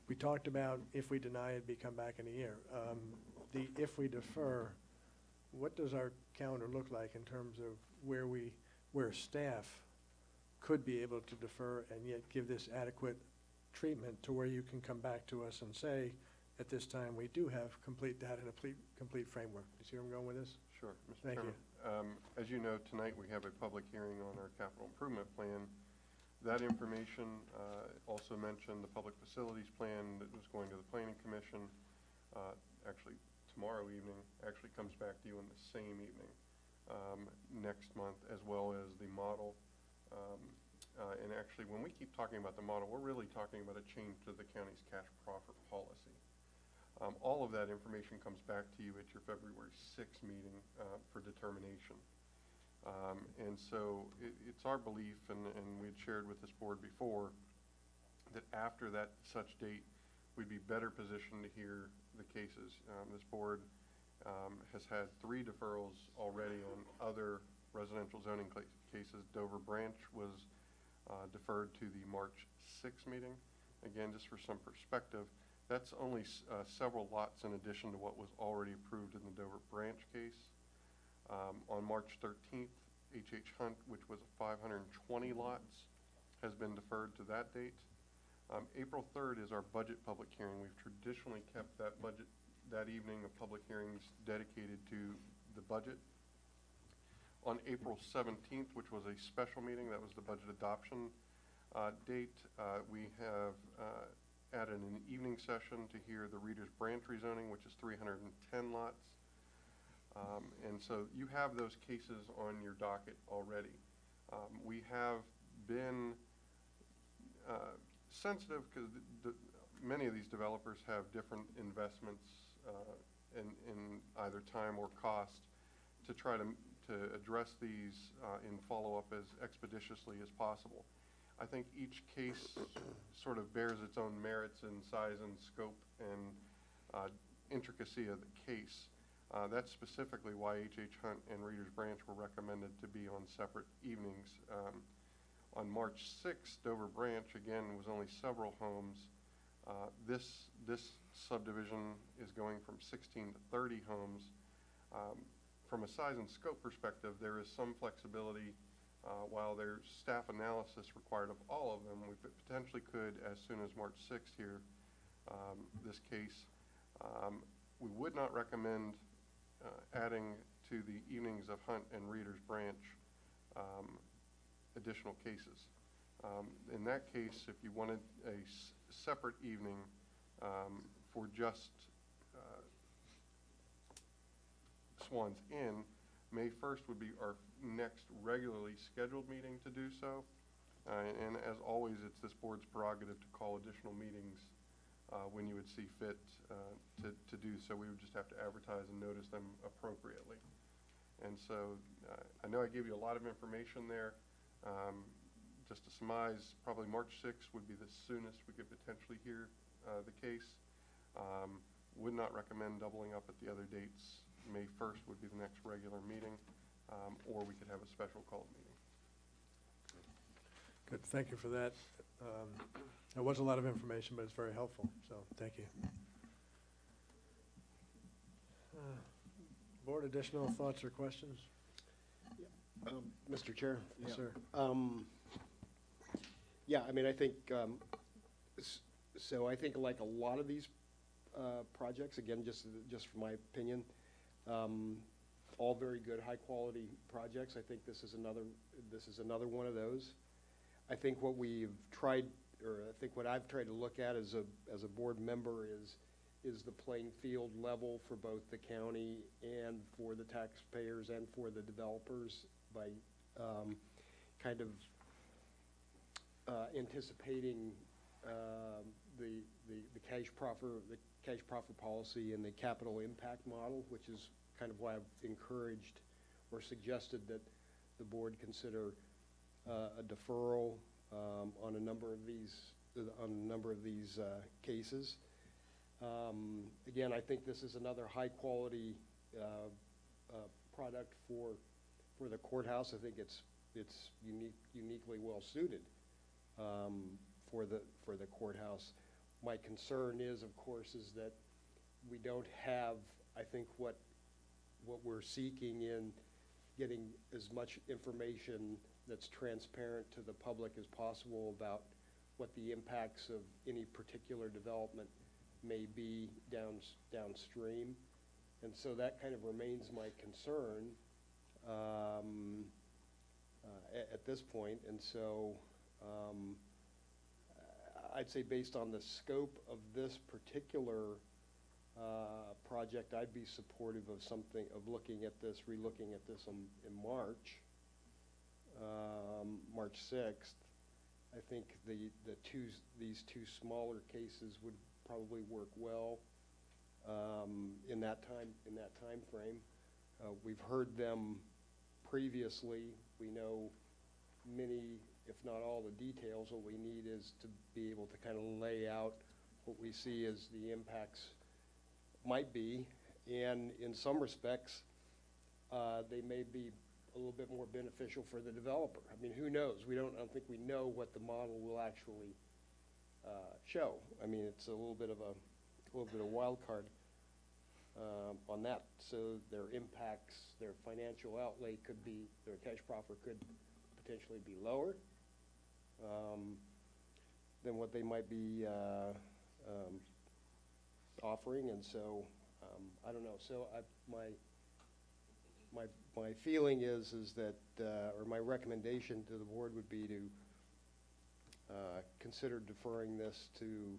Speaker 1: We talked about if we deny it, be come back in a year. If we defer, what does our calendar look like in terms of where staff could be able to defer and yet give this adequate treatment to where you can come back to us and say, at this time, we do have complete data and a complete framework. You see where I'm going with this?
Speaker 11: Sure, Mr.
Speaker 1: Thank
Speaker 11: Chairman. As you know, tonight we have a public hearing on our capital improvement plan. That information also mentioned the public facilities plan that was going to the Planning Commission. Actually, tomorrow evening actually comes back to you in the same evening next month, as well as the model. And actually, when we keep talking about the model, we're really talking about a change to the county's cash proffer policy. All of that information comes back to you at your February 6th meeting for determination. And so it's our belief, and we had shared with this board before, that after that such date, we'd be better positioned to hear the cases. This board has had 3 deferrals already on other residential zoning cases. Dover Branch was deferred to the March 6th meeting. Again, just for some perspective, that's only several lots in addition to what was already approved in the Dover Branch case. On March 13th, H.H. Hunt, which was 520 lots, has been deferred to that date. April 3rd is our budget public hearing. We've traditionally kept that evening of public hearings dedicated to the budget. On April 17th, which was a special meeting, that was the budget adoption date, we have added an evening session to hear the Reader's Branch rezoning, which is 310 lots. And so you have those cases on your docket already. We have been sensitive because many of these developers have different investments in either time or cost to try to address these in follow-up as expeditiously as possible. I think each case sort of bears its own merits in size and scope and intricacy of the case. That's specifically why H.H. Hunt and Reader's Branch were recommended to be on separate evenings. On March 6th, Dover Branch, again, was only several homes. This subdivision is going from 16 to 30 homes. From a size and scope perspective, there is some flexibility. While there's staff analysis required of all of them, we potentially could, as soon as March 6th here, this case. We would not recommend adding to the evenings of Hunt and Reader's Branch additional cases. In that case, if you wanted a separate evening for just Swan's Inn, May 1st would be our next regularly scheduled meeting to do so. And as always, it's this board's prerogative to call additional meetings when you would see fit to do so. We would just have to advertise and notice them appropriately. And so I know I gave you a lot of information there. Just to surmise, probably March 6th would be the soonest we could potentially hear the case. Would not recommend doubling up at the other dates. May 1st would be the next regular meeting, or we could have a special called meeting.
Speaker 1: Good, thank you for that. There was a lot of information, but it's very helpful, so thank you. Board, additional thoughts or questions?
Speaker 9: Mr. Chair?
Speaker 1: Yes, sir.
Speaker 9: Yeah, I mean, I think, so I think like a lot of these projects, again, just from my opinion, all very good, high-quality projects. I think this is another one of those. I think what we've tried, or I think what I've tried to look at as a board member is the playing field level for both the county and for the taxpayers and for the developers by kind of anticipating the cash proffer policy and the capital impact model, which is kind of why I've encouraged or suggested that the board consider a deferral on a number of these cases. Again, I think this is another high-quality product for the courthouse. I think it's uniquely well-suited for the courthouse. My concern is, of course, is that we don't have, I think, what we're seeking in getting as much information that's transparent to the public as possible about what the impacts of any particular development may be downstream. And so that kind of remains my concern at this point. And so I'd say based on the scope of this particular project, I'd be supportive of looking at this, relooking at this in March 6th. I think these two smaller cases would probably work well in that time frame. We've heard them previously. We know many, if not all, the details. What we need is to be able to kind of lay out what we see as the impacts might be, and in some respects, they may be a little bit more beneficial for the developer. I mean, who knows? I don't think we know what the model will actually show. I mean, it's a little bit of a wild card on that. So their impacts, their financial outlay could be, their cash proffer could potentially be lower than what they might be offering, and so I don't know. So my feeling is that, or my recommendation to the board would be to consider deferring this to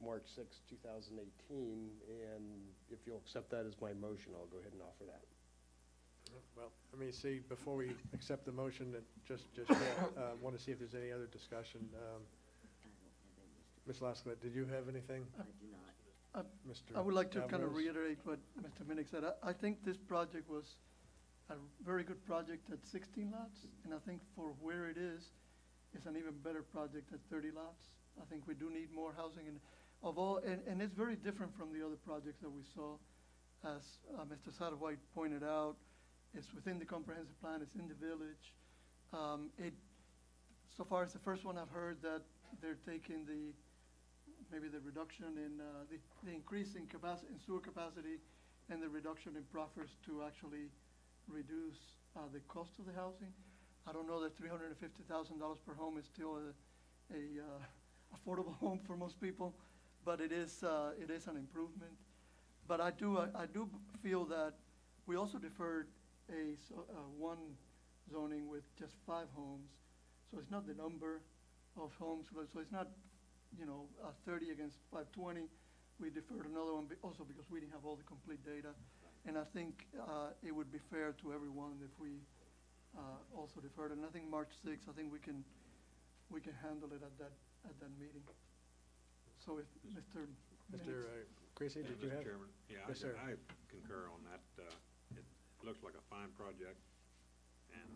Speaker 9: March 6, 2018, and if you'll accept that as my motion, I'll go ahead and offer that.
Speaker 1: Well, let me see, before we accept the motion, that just want to see if there's any other discussion. Ms. Laskowitz, did you have anything?
Speaker 5: I do not.
Speaker 1: Mr.
Speaker 8: I would like to kind of
Speaker 1: Alvarez?
Speaker 8: reiterate what Mr. Minnick said. I think this project was a very good project at 16 lots, and I think for where it is, it's an even better project at 30 lots. I think we do need more housing, and it's very different from the other projects that we saw. As Mr. Satterwhite pointed out, it's within the comprehensive plan, it's in the village. So far it's the first one I've heard that they're taking maybe the reduction in, the increase in capacity, in sewer capacity, and the reduction in proffers to actually reduce the cost of the housing. I don't know that $350,000 per home is still a affordable home for most people, but it is an improvement. But I do feel that we also deferred one zoning with just 5 homes, so it's not the number of homes, so it's not 30 against 520. We deferred another one also because we didn't have all the complete data, and I think it would be fair to everyone if we also deferred. And I think March 6th, I think we can handle it at that meeting. So if Mr.
Speaker 1: Creasy, did you have?
Speaker 6: Mr. Chairman, yeah,
Speaker 1: Yes, sir.
Speaker 6: I concur on that. It looks like a fine project, and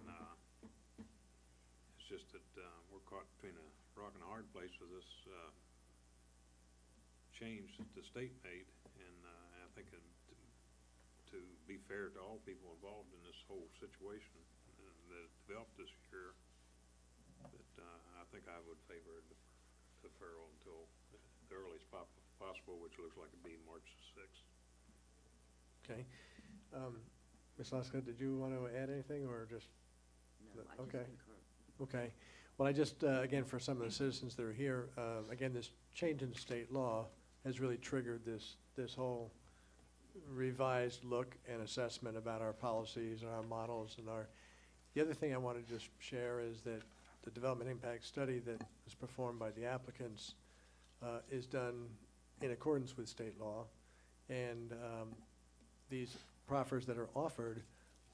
Speaker 6: it's just that we're caught between a rock and a hard place with this change that the state made, and I think to be fair to all people involved in this whole situation that developed this year, that I think I would favor a deferral until the earliest possible, which looks like it'd be March 6th.
Speaker 1: Okay. Ms. Laska, did you want to add anything, or just?
Speaker 5: No, I just
Speaker 1: Okay.
Speaker 5: concur.
Speaker 1: Okay. Well, I just, again, for some of the citizens that are here, again, this change in state law has really triggered this whole revised look and assessment about our policies and our models and the other thing I want to just share is that the development impact study that was performed by the applicants is done in accordance with state law, and these proffers that are offered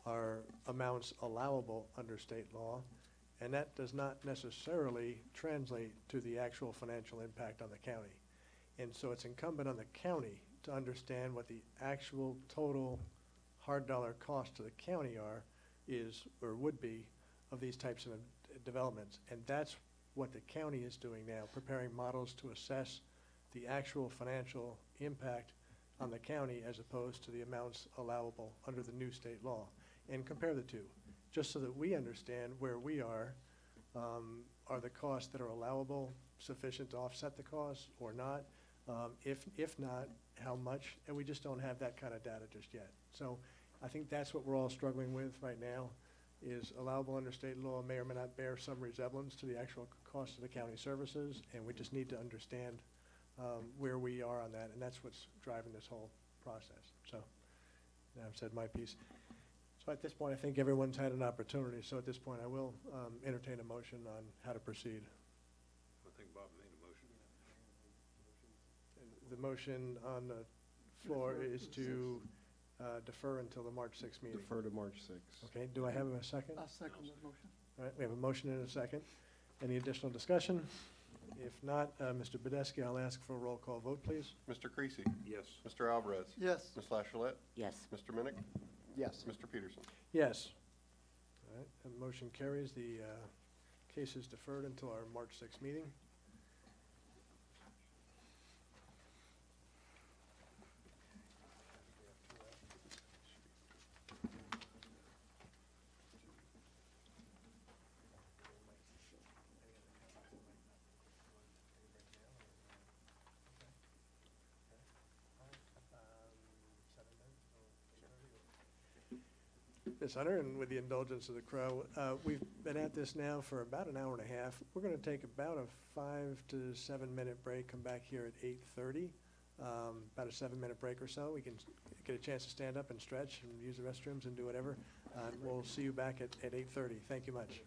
Speaker 1: are amounts allowable under state law, And that does not necessarily translate to the actual financial impact on the county. And so it's incumbent on the county to understand what the actual total hard dollar cost to the county is, or would be, of these types of developments. And that's what the county is doing now, preparing models to assess the actual financial impact on the county as opposed to the amounts allowable under the new state law, and compare the two, just so that we understand where we are the costs that are allowable sufficient to offset the costs or not? If not, how much? And we just don't have that kind of data just yet. So I think that's what we're all struggling with right now, is allowable under state law may or may not bear some resemblance to the actual cost of the county services, and we just need to understand where we are on that, and that's what's driving this whole process. So now I've said my piece. So at this point, I think everyone's had an opportunity. So at this point, I will entertain a motion on how to proceed.
Speaker 6: I think Bob made a motion.
Speaker 1: The motion on the floor is to defer until the March 6th meeting.
Speaker 9: Defer to March 6th.
Speaker 1: Okay, do I have a second?
Speaker 8: I'll second that motion.
Speaker 1: All right, we have a motion and a second. Any additional discussion? If not, Mr. Badesky, I'll ask for a roll call vote, please.
Speaker 11: Mr. Creasy.
Speaker 6: Yes.
Speaker 11: Mr. Alvarez.
Speaker 8: Yes.
Speaker 11: Ms. Lachelette.
Speaker 5: Yes.
Speaker 11: Mr. Minnick.
Speaker 9: Yes.
Speaker 11: Mr. Peterson.
Speaker 1: Yes. All right, the motion carries. The case is deferred until our March 6th meeting. Ms. Hunter, and with the indulgence of the crow, we've been at this now for about an hour and a half. We're going to take about a 5 to 7 minute break, come back here at 8:30, about a 7-minute break or so. We can get a chance to stand up and stretch and use the restrooms and do whatever. We'll see you back at 8:30. Thank you much.